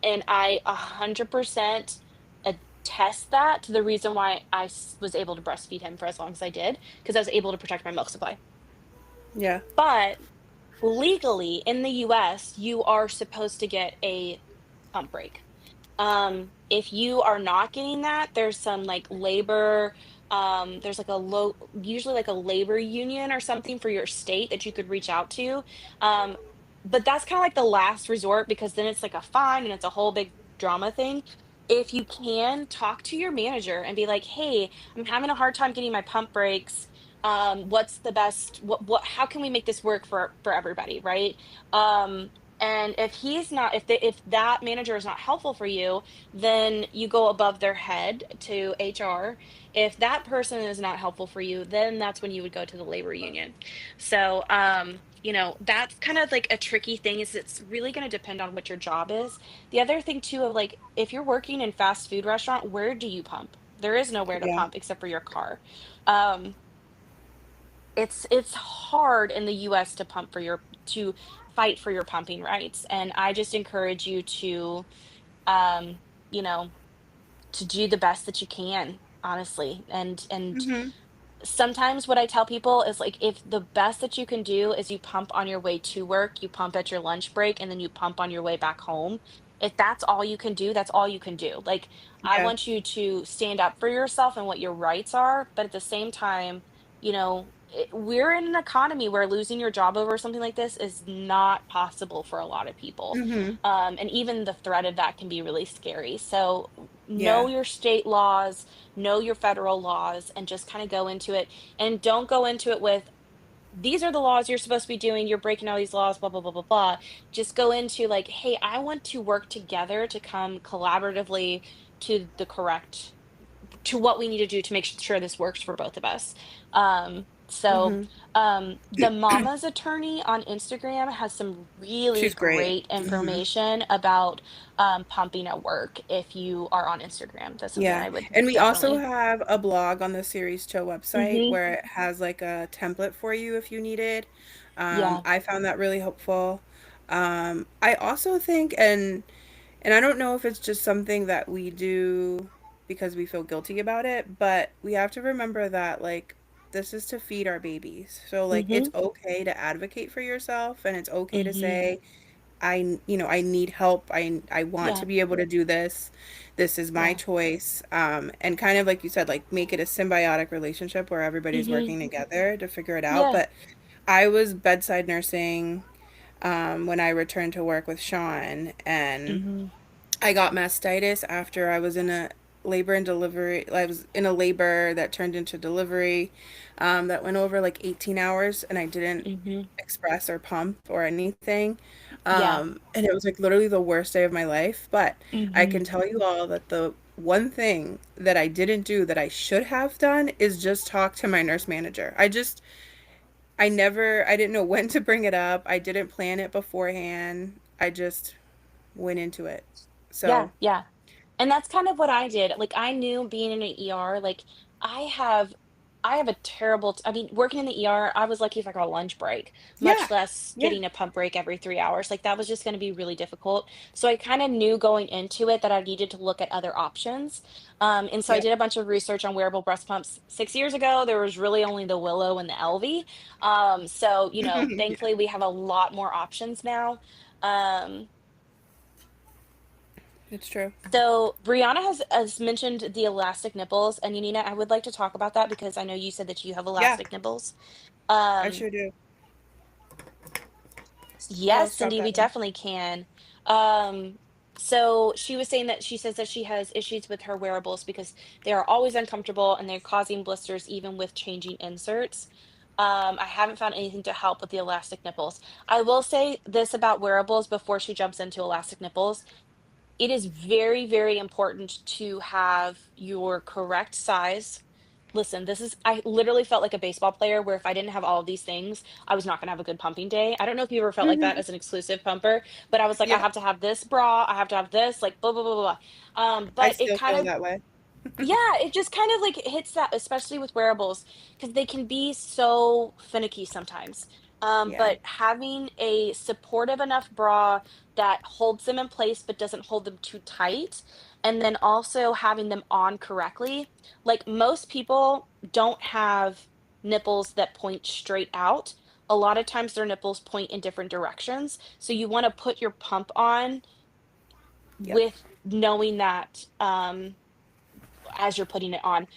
And I 100% attest that to the reason why was able to breastfeed him for as long as I did, because I was able to protect my milk supply. Yeah. But legally in the US, you are supposed to get a pump break. If you are not getting that, there's some like labor, there's like a low, usually like a labor union or something for your state that you could reach out to. Um, but that's kind of like the last resort because then it's like a fine and it's a whole big drama thing. If you can talk to your manager and be like, hey, I'm having a hard time getting my pump breaks. What's the best, how can we make this work for everybody, right? Um, and if he's not, if that manager is not helpful for you, then you go above their head to HR. If that person is not helpful for you, then that's when you would go to the labor union. So, that's kind of like a tricky thing is it's really going to depend on what your job is. The other thing too of like if you're working in fast food restaurant, where do you pump? There is nowhere to Yeah. pump except for your car. Um, it's hard in the US to fight for your pumping rights. And I just encourage you to um, you know, to do the best that you can, honestly. And Mm-hmm. sometimes what I tell people is like if the best that you can do is you pump on your way to work, you pump at your lunch break, and then you pump on your way back home. If that's all you can do, that's all you can do. Like I Yeah. want you to stand up for yourself and what your rights are, but at the same time, we're in an economy where losing your job over something like this is not possible for a lot of people. Mm-hmm. And even the threat of that can be really scary. So know Yeah. your state laws, know your federal laws, and just kind of go into it. And don't go into it with, these are the laws you're supposed to be doing. You're breaking all these laws, blah, blah, blah, blah, blah. Just go into like, hey, I want to work together to come collaboratively to the correct to what we need to do to make sure this works for both of us. Um, so Mm-hmm. the mama's attorney on Instagram has some really She's great. great Mm-hmm. information about pumping at work. If you are on Instagram, that's something Yeah. I would And we also definitely. have a blog on the Series 2 website Hmm. where it has like a template for you if you needed. Yeah. I found that really helpful. I also think, and I don't know if it's just something that we do because we feel guilty about it, but we have to remember that like this is to feed our babies. So like it's Hmm. okay to advocate for yourself and it's okay to Hmm. say I need help. I want to Yeah. be able to do this. This is my Yeah. choice. And kind of like you said, like make it a symbiotic relationship where everybody's Hmm. working together to figure it out. Yeah. But I was bedside nursing when I returned to work with Sean, and Hmm. I got mastitis after I was in a labor and delivery. I was in a labor that turned into delivery, that went over like 18 hours, and I didn't Hmm. express or pump or anything. Yeah. And it was like literally the worst day of my life. But I Hmm. can tell you all that the one thing that I didn't do that I should have done is just talk to my nurse manager. I didn't know when to bring it up. I didn't plan it beforehand. I just went into it. Yeah. So Yeah. And that's kind of what I did. Like, I knew being in an ER, like, I have I have a terrible I mean, working in the ER, I was lucky if I got a lunch break, much Yeah. less Yeah. getting a pump break every 3 hours. Like, that was just gonna be really difficult. So I kinda knew going into it that I needed to look at other options. And so I Yep. did a bunch of research on wearable breast pumps. 6 years ago, there was really only the Willow and the Elvie. So, Yeah. thankfully, we have a lot more options now. Um It's true. So Brianna has mentioned the elastic nipples, and Yanina, I would like to talk about that because I know you said that you have Yeah, elastic nipples. I Um, sure do. Tell yes, us about Cindy, we that one. definitely can. Um, so she was saying that she says that she has issues with her wearables because they are always uncomfortable and they're causing blisters even with changing inserts. I haven't found anything to help with the elastic nipples. I will say this about wearables before she jumps into elastic nipples. It is very, very important to have your correct size. Listen, I literally felt like a baseball player where if I didn't have all of these things, I was not going to have a good pumping day. I don't know if you ever felt like that as an exclusive pumper, but I was like, I Yeah, have to have this bra, I have to have this, like blah, blah, blah, blah, blah. I But it still kind feel of that way. yeah, it just kind of like hits that, especially with wearables, because they can be so finicky sometimes. Yeah. But having a supportive enough bra that holds them in place but doesn't hold them too tight, and then also having them on correctly. Like most people don't have nipples that point straight out. A lot of times their nipples point in different directions. So you want to put your pump on Yep. with knowing that as you're putting it on.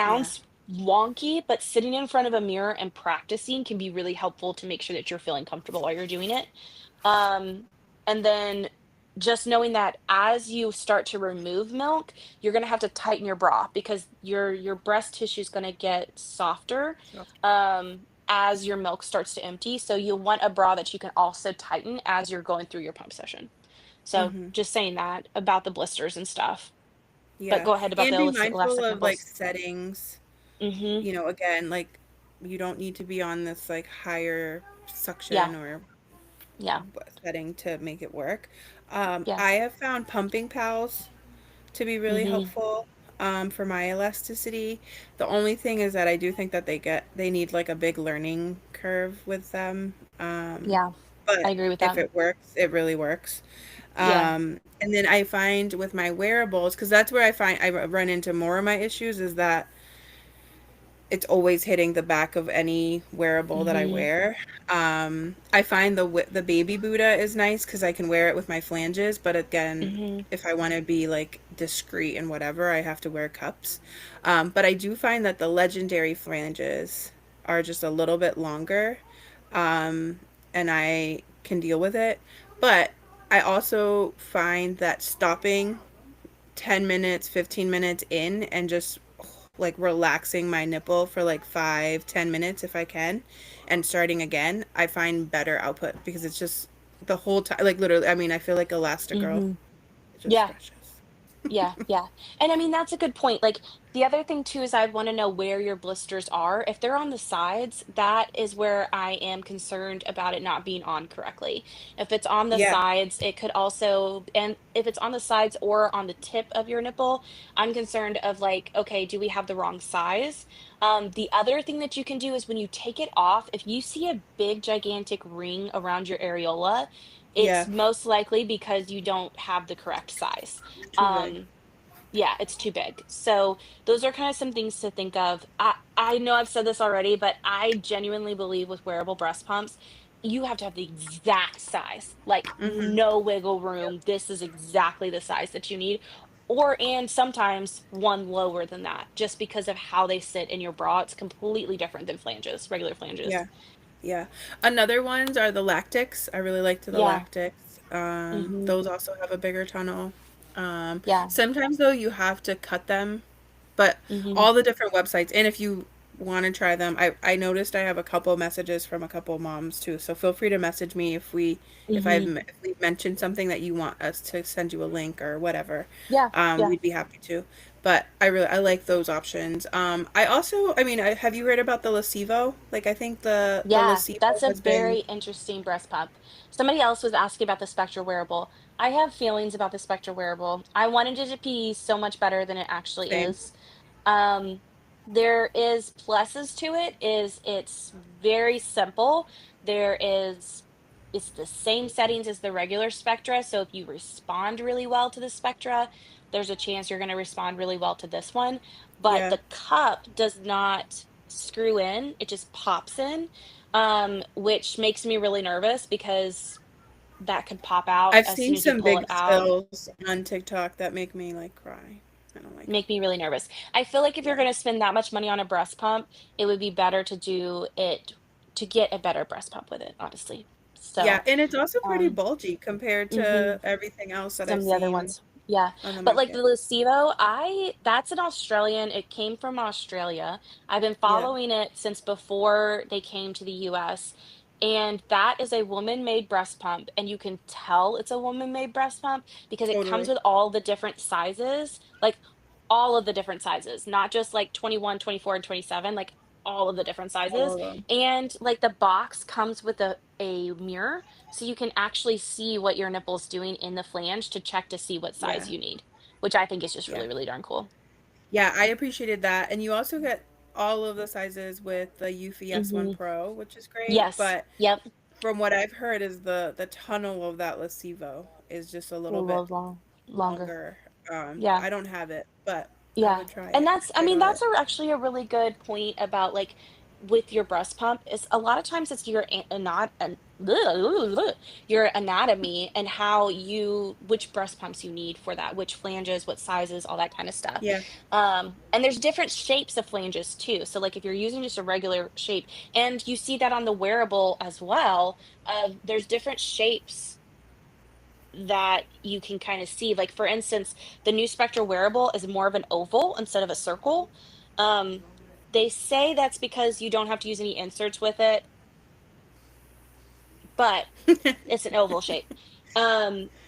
Yeah. Sounds wonky, but sitting in front of a mirror and practicing can be really helpful to make sure that you're feeling comfortable while you're doing it. Um, and then just knowing that as you start to remove milk, you're gonna have to tighten your bra because your breast tissue is gonna get softer So, as your milk starts to empty. So you'll want a bra that you can also tighten as you're going through your pump session. So hmm just saying that about the blisters and stuff. But yeah. go ahead about the And be mindful elastic of like nipples. settings. Mhm. Again, like you don't need to be on this like higher Yeah. suction or Yeah. setting to make it work. Yeah. I have found pumping pals to be really Mhm. helpful for my elasticity. The only thing is that I do think that they need like a big learning curve with them. Yeah. I But agree with if that. it works, it really works. Yeah. And then I find with my wearables, because that's where I run into more of my issues, is that it's always hitting the back of any wearable that I Mhm. wear. I find the baby Buddha is nice because I can wear it with my flanges, but again, Mhm. if I want to be like discreet and whatever, I have to wear cups. But I do find that the legendary flanges are just a little bit longer, um, and I can deal with it. But I also find that stopping 10 minutes, 15 minutes in and just like relaxing my nipple for like 5, 10 minutes if I can and starting again, I find better output because it's just the whole time, like literally, I mean, I feel like Elastigirl. Mhm. It's just Yeah. precious. Yeah, yeah. And I mean, that's a good point. Like, the other thing too is I'd want to know where your blisters are. If they're on the sides, that is where I am concerned about it not being on correctly. If it's on the Yeah. sides, it could also, and if it's on the sides or on the tip of your nipple, I'm concerned of like, okay, do we have the wrong size? The other thing that you can do is when you take it off, if you see a big, gigantic ring around your areola, it's Yeah. most likely because you don't have the correct size. Too big. Um, yeah, it's too big. So those are kind of some things to think of. I know I've said this already, but I genuinely believe with wearable breast pumps, you have to have the exact size, like Mm-hmm. no wiggle Yep. room. This is exactly the size that you need. Or, and sometimes one lower than that, just because of how they sit in your bra. It's completely different than flanges, regular flanges. Yeah. Yeah. Another ones are the lactics. I really liked the Yeah. lactics. Hmm. Those also have a bigger tunnel. Yeah. Sometimes though you have to cut them, but Hmm. all the different websites, and if you want to try them, I noticed I have a couple messages from a couple moms too. So feel free to message me Hmm. if we mentioned something that you want us to send you a link or whatever. Yeah, yeah, We'd be happy to. But I like those options. I also, I mean, have you heard about the Lasivo? Like, I think the yeah. That's Lasivo a has been very interesting breast pump. Somebody else was asking about the Spectra wearable. I have feelings about the Spectra wearable. I wanted it to be so much better than it actually same. is. Um, there is pluses to it, is it's very simple. There is it's the same settings as the regular Spectra, so if you respond really well to the Spectra, there's a chance you're going to respond really well to this one. But Yeah. the cup does not screw in, it just pops in, which makes me really nervous because that could pop out I've as soon seen as you some pull it big out. spills on TikTok that make me like cry. I don't like it. Make me really nervous. I feel like if you're Yeah. gonna spend that much money on a breast pump, it would be better to do it to get a better breast pump with it, honestly. Yeah, So, and it's also pretty um, bulgy compared mhm, to everything else that some I've of the other seen ones. Yeah, on the but like the market. Lucebo, I that's an Australian, it came from Australia. I've been Yeah, following it since before they came to the US, and that is a woman-made breast pump, and you can tell it's a woman-made breast pump because it comes totally. with all the different sizes, like all of the different sizes, not just like 21, 24, and 27, like all of the different All sizes. of them. And like the box comes with a mirror so you can actually see what your nipple's doing in the flange to check to see what size Yeah, you need, which I think is just yeah. really, really darn cool. Yeah, I appreciated that. And you also get all of the sizes with the Eufy S1 Mhm. Pro, which is great. Yes. But Yep. from what I've heard is the tunnel of that Lasivo is just a A little bit little longer. longer. Yeah. I don't have it, but I Yeah, would try and it that's if I I mean, got it. that's actually a really good point about, like, with your breast pump is a lot of times it's your your anatomy and how you which breast pumps you need for that, which flanges, what sizes, all that kinda stuff. Yeah. And there's different shapes of flanges too, so, like, if you're using just a regular shape and you see that on the wearable as well, there's different shapes that you can kind of see. Like for instance, the new Spectra wearable is more of an oval instead of a circle. Um, they say that's because you don't have to use any inserts with it, but it's an oval shape.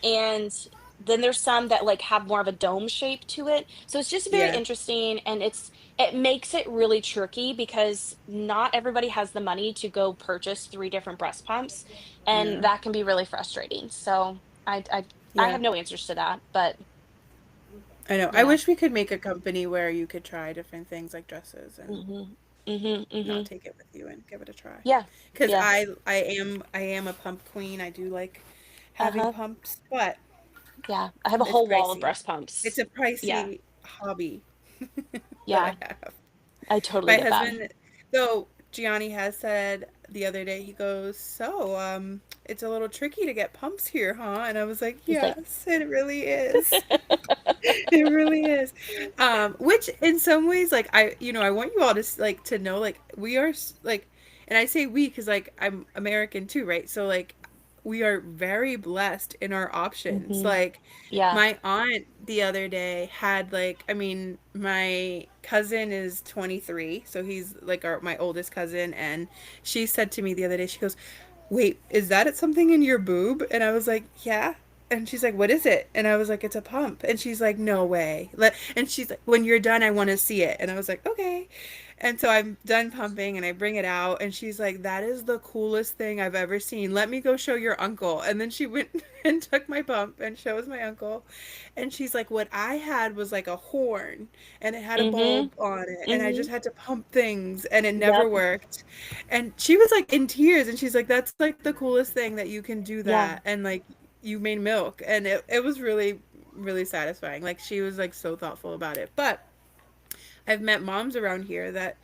And then there's some that like have more of a dome shape to it. So it's just very Yeah. interesting and it makes it really tricky because not everybody has the money to go purchase three different breast pumps and No. that can be really frustrating. So I Yeah. have no answers to that, but I know. I yeah. wish we could make a company where you could try different things like dresses and Mhm. Mhm. not Mhm. take it with you and give it a try. Yeah. Because Yeah. I am a pump queen. I do like having Uh-huh. pumps, but Yeah. I have a it's whole wall of pricey. breast It's pumps. a Yeah. pricey hobby that Yeah. I have. I totally My get that. husband, though, Gianni has said the other day, he goes, "So, it's a little tricky to get pumps here, huh?" And I was like, He's like "Yes, it really is." It really is. Which in some ways, like I want you all to like to know, like we are like, and I say we because like I'm American too, right? So like we are very blessed in our options. Mhm. Like Yeah. my aunt the other day had like, I mean, my cousin is 23, so he's like my oldest cousin, and she said to me the other day, she goes, "Wait, is that something in your boob?" And I was like, "Yeah." And she's like, "What is it?" And I was like, "It's a pump." And she's like, "No way." And she's like, "When you're done, I want to see it." And I was like, "Okay." And so I'm done pumping and I bring it out and she's like, "That is the coolest thing I've ever seen. Let me go show your uncle." And then she went and took my pump and shows my uncle. And she's like, "What I had was like a horn and it had a Mhm. bulb on it and I just Mhm. had to pump things and it never Yep. worked." And she was like in tears and she's like, "That's like the coolest thing that you can do Yeah. that." And like you made milk and it was really really satisfying. Like she was like so thoughtful about it. But I've met moms around here that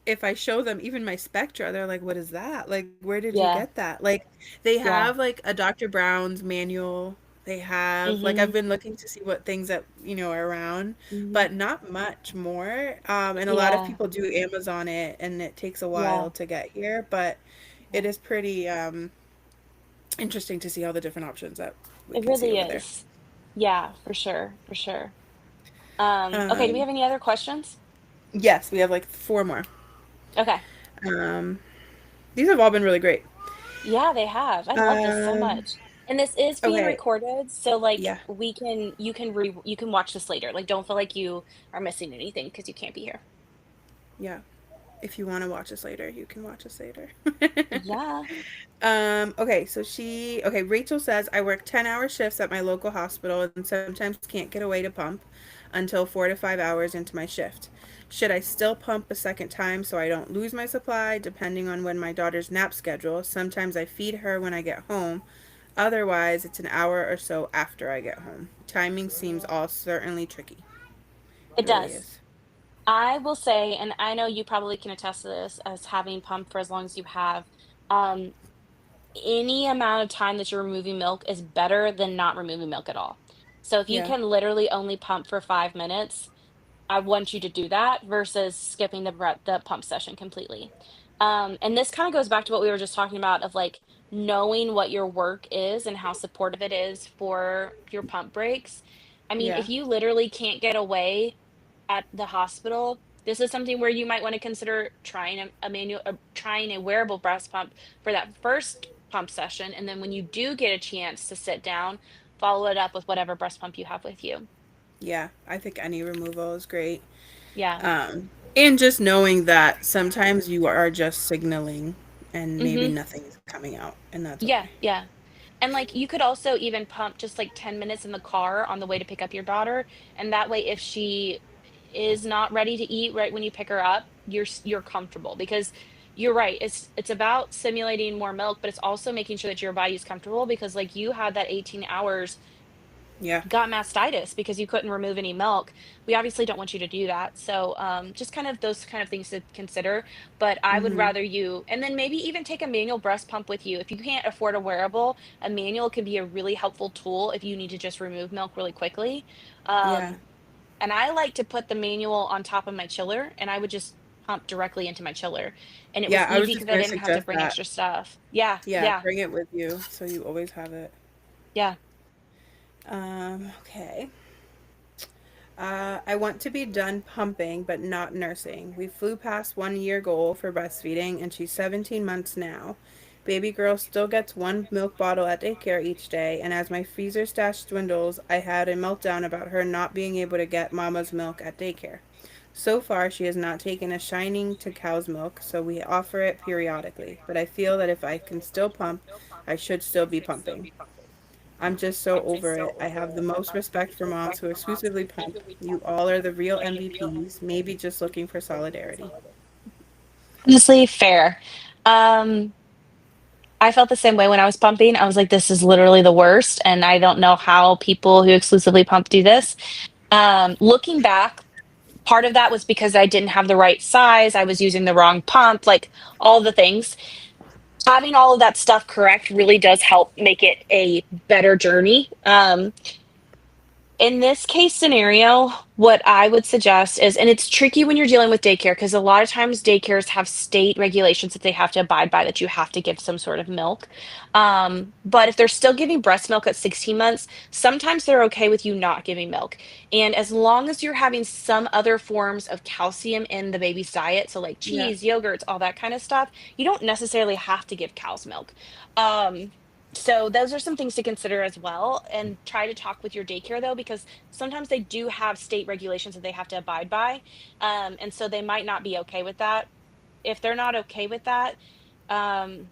if I show them even my Spectra, they're like, "What is that? Like, where did you Yeah. get that?" Like, they Yeah. have like a Dr. Brown's manual. They have like I've Mhm. been looking to see what things that are around, Mhm. but not much more. And a lot of Yeah. people do Amazon it, and it takes a while Yeah. to get here. But it Yeah. is pretty interesting to see all the different options that we It can see really over there. is. Yeah, for sure, for sure. Okay, do we Um, have any other questions? yes, we have like four more. Okay. Um, these have all been really great. Yeah, they have. I love this so Um, much. And this is being okay. recorded, so, like, Yeah. you can watch this later. Like, don't feel like you are missing anything because you can't be here. Yeah. If you want to watch this later, you can watch this later. Yeah. Okay, Rachel says I work 10-hour shifts at my local hospital and sometimes can't get away to pump until 4 to 5 hours into my shift. Should I still pump a second time so I don't lose my supply depending on when my daughter's nap schedule? Sometimes I feed her when I get home. Otherwise, it's an hour or so after I get home. Timing seems all certainly tricky. It It really does. is. I will say, and I know you probably can attest to this as having pumped for as long as you have, um, any amount of time that you're removing milk is better than not removing milk at all. So if you Yeah. can literally only pump for 5 minutes, I want you to do that versus skipping the pump session completely. And this kind of goes back to what we were just talking about of like knowing what your work is and how supportive it is for your pump breaks. I mean, Yeah. if you literally can't get away at the hospital, this is something where you might want to consider trying trying a wearable breast pump for that first pump session, and then when you do get a chance to sit down, follow it up with whatever breast pump you have with you. Yeah. I think any removal is great. Yeah. And just knowing that sometimes you are just signaling and maybe Mhm. nothing is coming out, and that's Yeah, okay. yeah. And, like, you could also even pump just, like, 10 minutes in the car on the way to pick up your daughter, and that way, if she is not ready to eat right when you pick her up, you're comfortable because you're right, it's about simulating more milk, but it's also making sure that your body is comfortable because, like, you had that 18 hours Yeah. got mastitis because you couldn't remove any milk. We obviously don't want you to do that. So just kind of those kind of things to consider. But I would Mhm. rather you, and then maybe even take a manual breast pump with you. If you can't afford a wearable, a manual can be a really helpful tool if you need to just remove milk really quickly. Yeah. Um, and I like to put the manual on top of my chiller and I would just pump directly into my chiller. And it was Yeah, I was easy just because I gonna didn't have to suggest bring that. extra stuff. Yeah, Yeah, yeah, bring it with you so you always have it. yeah. Okay. I want to be done pumping, but not nursing. We flew past 1 year goal for breastfeeding, and she's 17 months now. Baby girl still gets one milk bottle at daycare each day, and as my freezer stash dwindles, I had a meltdown about her not being able to get mama's milk at daycare. So far, she has not taken a shining to cow's milk, so we offer it periodically. But I feel that if I can still pump, I should still be pumping. I'm just so over it. I have the most respect for moms who exclusively pump. You all are the real MVPs, maybe just looking for solidarity. Honestly, fair. Um, I felt the same way when I was pumping. I was like, this is literally the worst. And I don't know how people who exclusively pump do this. Looking back, part of that was because I didn't have the right size. I was using the wrong pump, like all the things. Having all of that stuff correct really does help make it a better journey. In this case scenario, what I would suggest is, and it's tricky when you're dealing with daycare because a lot of times daycares have state regulations that they have to abide by that you have to give some sort of milk. But if they're still giving breast milk at 16 months, sometimes they're okay with you not giving milk. And as long as you're having some other forms of calcium in the baby's diet, so like Yeah. cheese, yogurts, all that kind of stuff, you don't necessarily have to give cow's milk. Um, so those are some things to consider as well, and try to talk with your daycare though, because sometimes they do have state regulations that they have to abide by, and so they might not be okay with that. If they're not okay with that, um,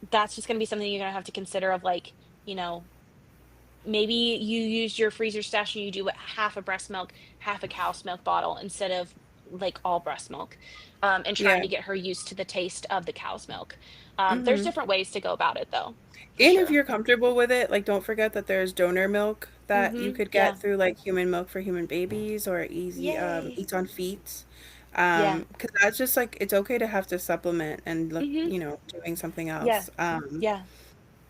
that's just going to be something you're going to have to consider of like, you know, maybe you use your freezer stash and you do half a breast milk, half a cow's milk bottle instead of like all breast milk, and trying Yeah. to get her used to the taste of the cow's milk. There's Mhm. different ways to go about it though, for And if sure. you're comfortable with it, like don't forget that there's donor milk that you Mhm. could Yeah. get through like Human Milk for Human Babies or Easy Yay. Eats on Feet. Yeah. Because that's just like it's okay to have to supplement and look, Mhm. doing something Yeah. else. Yeah.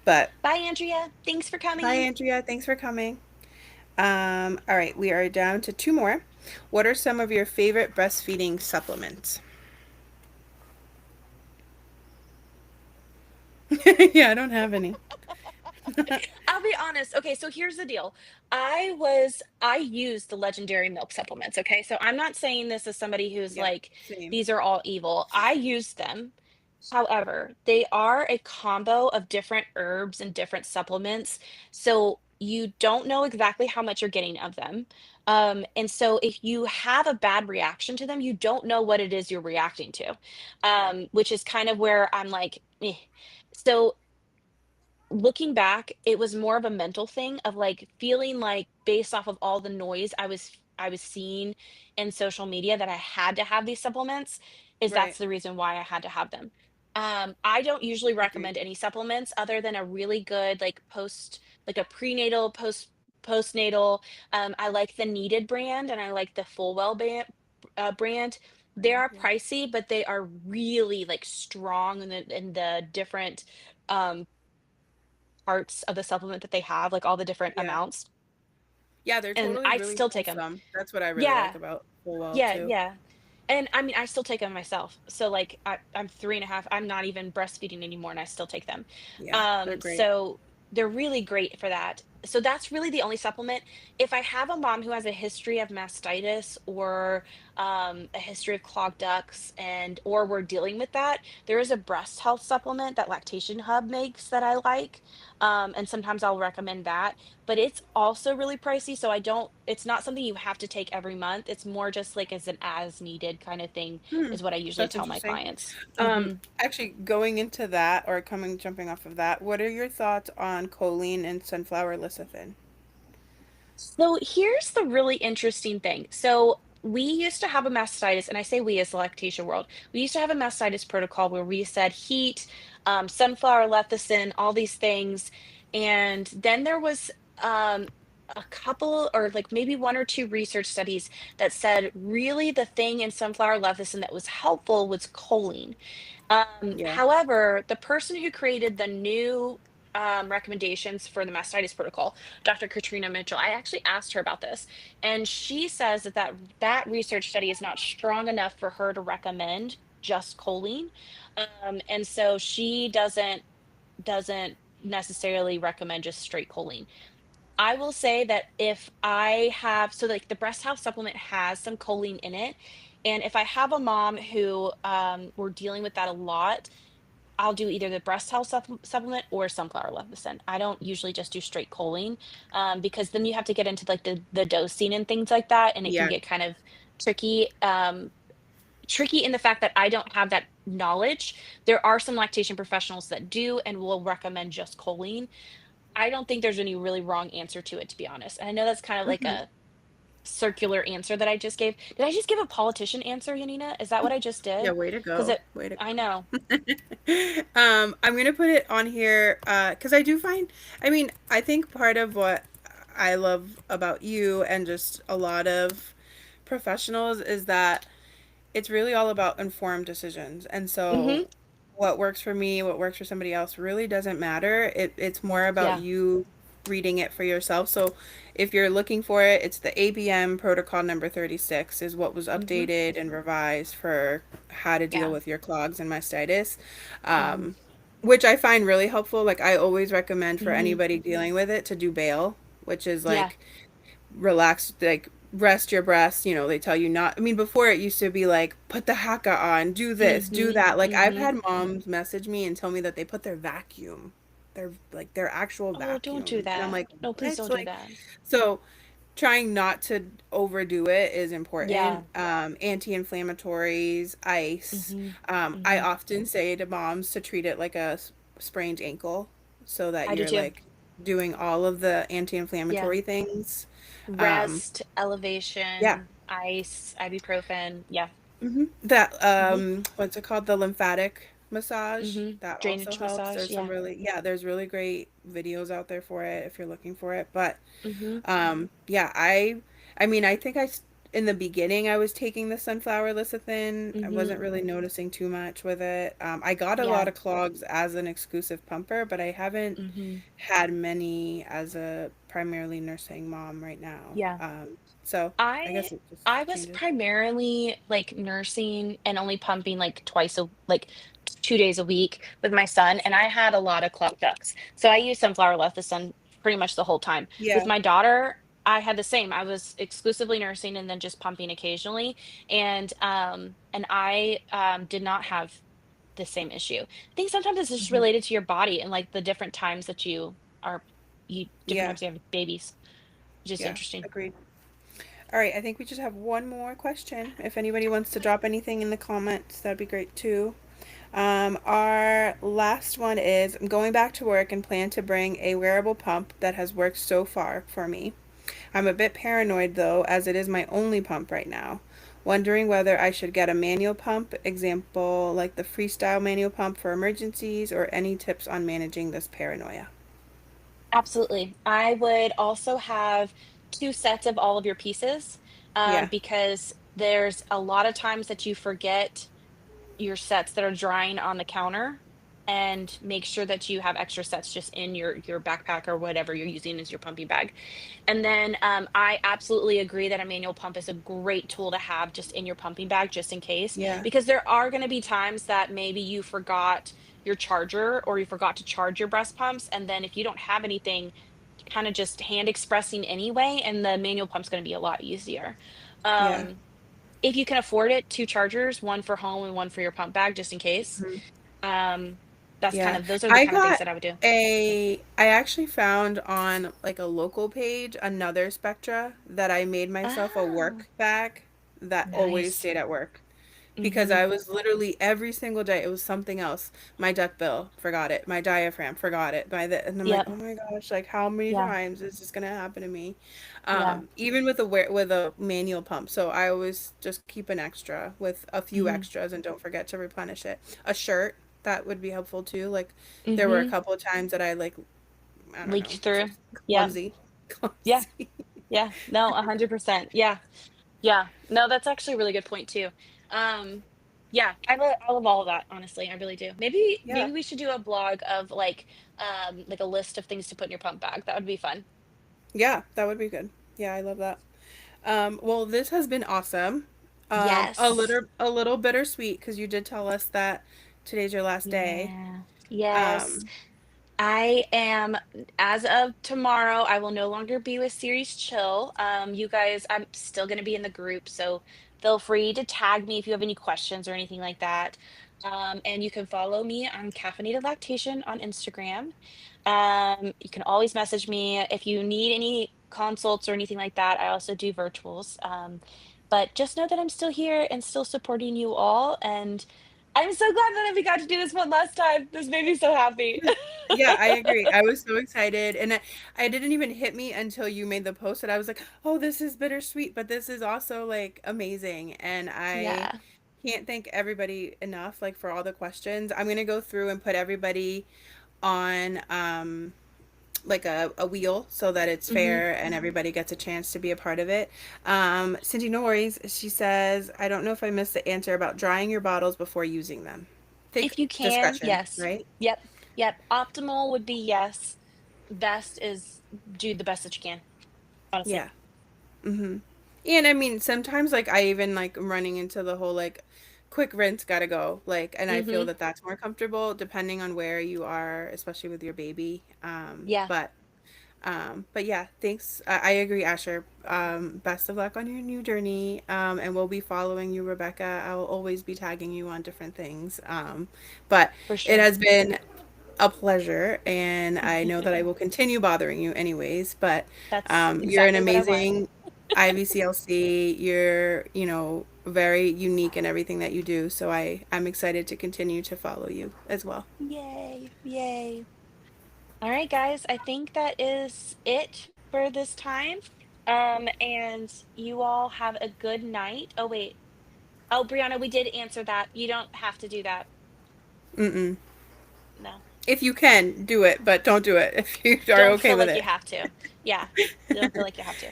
But Bye, Andrea. Thanks for Hi coming. Andrea, thanks for coming. All right, we are down to two more. What are some of your favorite breastfeeding supplements? Yeah, I don't have any. I'll be honest. Okay, so here's the deal. I use the legendary milk supplements, okay? So I'm not saying this as somebody who's Yeah, like same. these are all evil. I use them. However, they are a combo of different herbs and different supplements. So you don't know exactly how much you're getting of them. And so if you have a bad reaction to them, you don't know what it is you're reacting to, Right. which is kind of where I'm like, eh. So looking back, it was more of a mental thing of, like, feeling like based off of all the noise I was seeing in social media that I had to have these supplements, is Right. that's the reason why I had to have them. I don't usually Agreed. recommend any supplements other than a really good, like a prenatal, postnatal. I like the Needed brand and I like the Fullwell brand. They Brand, are yeah. pricey, but they are really, like, strong in the different, um parts of the supplement that they have, like all the different Yeah. amounts, Yeah, they're and totally I really still take them. wholesome. That's what I really like Yeah, about Fullwell yeah, too. yeah. And I mean, I still take them myself. So like I'm 3.5, I'm not even breastfeeding anymore and I still take them. Yeah, they're great. So they're really great for that. So that's really the only supplement. If I have a mom who has a history of mastitis or a history of clogged ducts and or we're dealing with that, there is a breast health supplement that Lactation Hub makes that I like. And sometimes I'll recommend that, but it's also really pricey, so I don't it's not something you have to take every month. It's more just like as an as needed kind of thing Hmm, is what I usually that's tell my interesting. clients. Mhm. Actually, going into that or jumping off of that, what are your thoughts on choline and sunflower lecithin? So here's the really interesting thing. So we used to have a mastitis, and I say we as the lactation world, we used to have a mastitis protocol where we said heat, sunflower lecithin, all these things. And then there was a couple, or like maybe one or two research studies that said really the thing in sunflower lecithin that was helpful was choline. Yeah. However, the person who created the new recommendations for the mastitis protocol, Dr. Katrina Mitchell, I actually asked her about this, and she says that research study is not strong enough for her to recommend just choline, and so she doesn't necessarily recommend just straight choline. I will say that if I have so like the breast health supplement has some choline in it. And if I have a mom who we're dealing with that a lot, I'll do either the breast health supplement or sunflower lecithin. I don't usually just do straight choline because then you have to get into like the dosing and things like that, and it can Yeah. get kind of tricky. Tricky in the fact that I don't have that knowledge. There are some lactation professionals that do and will recommend just choline. I don't think there's any really wrong answer to it, to be honest. And I know that's kind of like Hmm. a circular answer that I just gave. Did I just give a politician answer, Yanina? Is that what I just Yeah, did? way to Because go. it, Way to I know. go. I'm gonna put it on here because I do find, I mean, I think part of what I love about you and just a lot of professionals is that it's really all about informed decisions. And Hmm. so what works for me, what works for somebody else really doesn't matter. It's more about Yeah. you reading it for yourself. So if you're looking for it, it's the ABM protocol number 36 is what was Hmm. updated and revised for how to deal Yeah. with your clogs and mastitis. Hmm. Um, which I find really helpful. Like I always recommend for Hmm. anybody dealing with it to do bail, which is Yeah. like relax, like rest your breasts. You know, they tell you not. I mean, before it used to be like put the haka on, do this, do Hmm. that. Like I've Hmm. had moms message me and tell me that they put their actual Oh, don't do vacuum, and I'm that. like, No, please what? don't do Like, that. so trying not to overdo it is important. Yeah. Anti-inflammatories, ice. Hmm. I Hmm. often say to moms to treat it like a sprained ankle, so that I do you're too. like doing all of the Yeah. anti-inflammatory things. Um, Rest, yeah. elevation, ice, ibuprofen. Yeah. That Hmm. what's it called? The lymphatic massage. Hmm. That also Drainage helps. massage. There's some Yeah. really yeah, there's really great videos out there for it if you're looking for it. But Hmm. yeah, I mean, I think in the beginning I was taking the sunflower lecithin. I Hmm. wasn't really noticing too much with it. I got a lot Yeah. of clogs as an exclusive pumper, but I haven't Hmm. had many as a primarily nursing mom right now. Yeah. So I I guess it just I was changes. primarily like nursing and only pumping like 2 days a week with my son, and I had a lot of clogged ducts. So I use sunflower lecithin pretty much the whole time. With Yeah. my daughter, I had the same. I was exclusively nursing and then just pumping occasionally, and I did not have the same issue. I think sometimes it's just Mhm. related to your body and like the different times that are you different Yeah. times you have babies. Just Yeah. interesting. Agreed. All right. I think we just have one more question. If anybody wants to drop anything in the comments, that'd be great too. Our last one is I'm going back to work and plan to bring a wearable pump that has worked so far for me. I'm a bit paranoid though, as it is my only pump right now. Wondering whether I should get a manual pump, example like the freestyle manual pump for emergencies, or any tips on managing this paranoia. Absolutely. I would also have 2 sets of all of your pieces, Yeah, because there's a lot of times that you forget your sets that are drying on the counter, and make sure that you have extra sets just in your backpack or whatever you're using as your pumping bag. And then, I absolutely agree that a manual pump is a great tool to have just in your pumping bag just in case, yeah, because there are gonna be times that maybe you forgot your charger or you forgot to charge your breast pumps, and then if you don't have anything, kinda just hand expressing anyway, and the manual pump's gonna be a lot easier. yeah. If you can afford it, 2 chargers, 1 for home and 1 for your pump bag just in case. Mhm. Um, that's kind Yeah. of those are the I kind of things got that I would do. I actually found on like a local page another Spectra that I made myself a Oh, work bag that always nice. stayed at work. Because Mhm. I was literally every single day, it was something else. My duck bill, forgot it. My diaphragm, forgot it. And I'm like, Yep. oh my gosh, like how many Yeah. times is this gonna happen to me? Yeah. Even with a manual pump. So I always just keep an extra with a few Mhm. extras and don't forget to replenish it. A shirt, that would be helpful too. Like there were a Mhm. couple of times that I like, I don't know, Leaked through. just Yeah. clumsy. Yeah. Clumsy. Yeah. No, 100%. Yeah. Yeah. No, that's actually a really good point too. Um, yeah, I love all of that, honestly. I really do. Yeah. Maybe we should do a blog of like a list of things to put in your pump bag. That would be fun. Yeah, that would be good. Yeah, I love that. Well, this has been awesome. Yes. A little bittersweet because you did tell us that today's your last day. Yeah. Yes. Um, I am, as of tomorrow, I will no longer be with Series Chill. You guys, I'm still going to be in the group, so feel free to tag me if you have any questions or anything like that. And you can follow me on Caffeinated Lactation on Instagram. You can always message me if you need any consults or anything like that. I also do virtuals. But just know that I'm still here and still supporting you all. And I'm so glad that we got to do this one last time. This made me so happy. yeah, I agree. I was so excited, and I didn't even hit me until you made the post that I was like, "Oh, this is bittersweet, but this is also like amazing." And I Yeah. can't thank everybody enough, like for all the questions. I'm gonna go through and put everybody on like a wheel so that it's Mhm. fair and everybody gets a chance to be a part of it. Cindy, no worries. She says, I don't know if I missed the answer about drying your bottles before using them. Think If you can, discretion, yes. right? Yep. Yep. Optimal would be yes. Best is do the best that you can, honestly. Yeah. Mm-hmm. And I mean, sometimes like I even like am running into the whole like quick rinse gotta go. Like, and I feel Mhm. that that's more comfortable depending on where you are, especially with your baby. Yeah, But yeah, thanks. I agree, Asher. Best of luck on your new journey. And we'll be following you, Rebecca. I will always be tagging you on different things. But for it sure. has been a pleasure, and I know that I will continue bothering you anyways. But That's you're an exactly what I want. amazing IVCLC. You're, very unique in everything that you do. So I'm excited to continue to follow you as well. Yay. Yay. All right, guys. I think that is it for this time. And you all have a good night. Oh, wait. Oh, Brianna, we did answer that. You don't have to do that. Mm-mm. No. If you can, do it, but don't do it if you are Don't okay feel with like you it. have to. Yeah. Don't feel like you have to.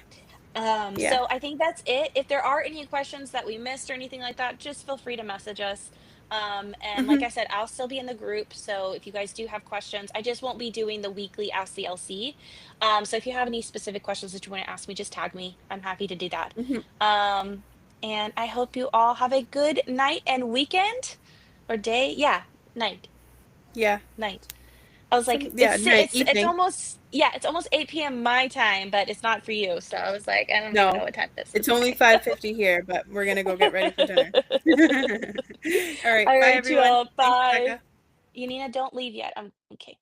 Yeah. So I think that's it. If there are any questions that we missed or anything like that, just feel free to message us. And like Hmm. I said, I'll still be in the group. So if you guys do have questions, I just won't be doing the weekly Ask the LC. So if you have any specific questions that you want to ask me, just tag me. I'm happy to do that. Hmm. Um, and I hope you all have a good night and weekend or day. Yeah, night, Yeah. night. I was like, Yeah, night, it's evening. almost, yeah, it's almost 8 p.m. my time, but it's not for you. So I was like, I don't even know No, what time it is. it's It's only okay. 5:50 here, but we're gonna go get ready for dinner. All right, All bye right, everyone. Joelle, Thanks, bye. Rebecca. Yanina, don't leave yet. I'm okay.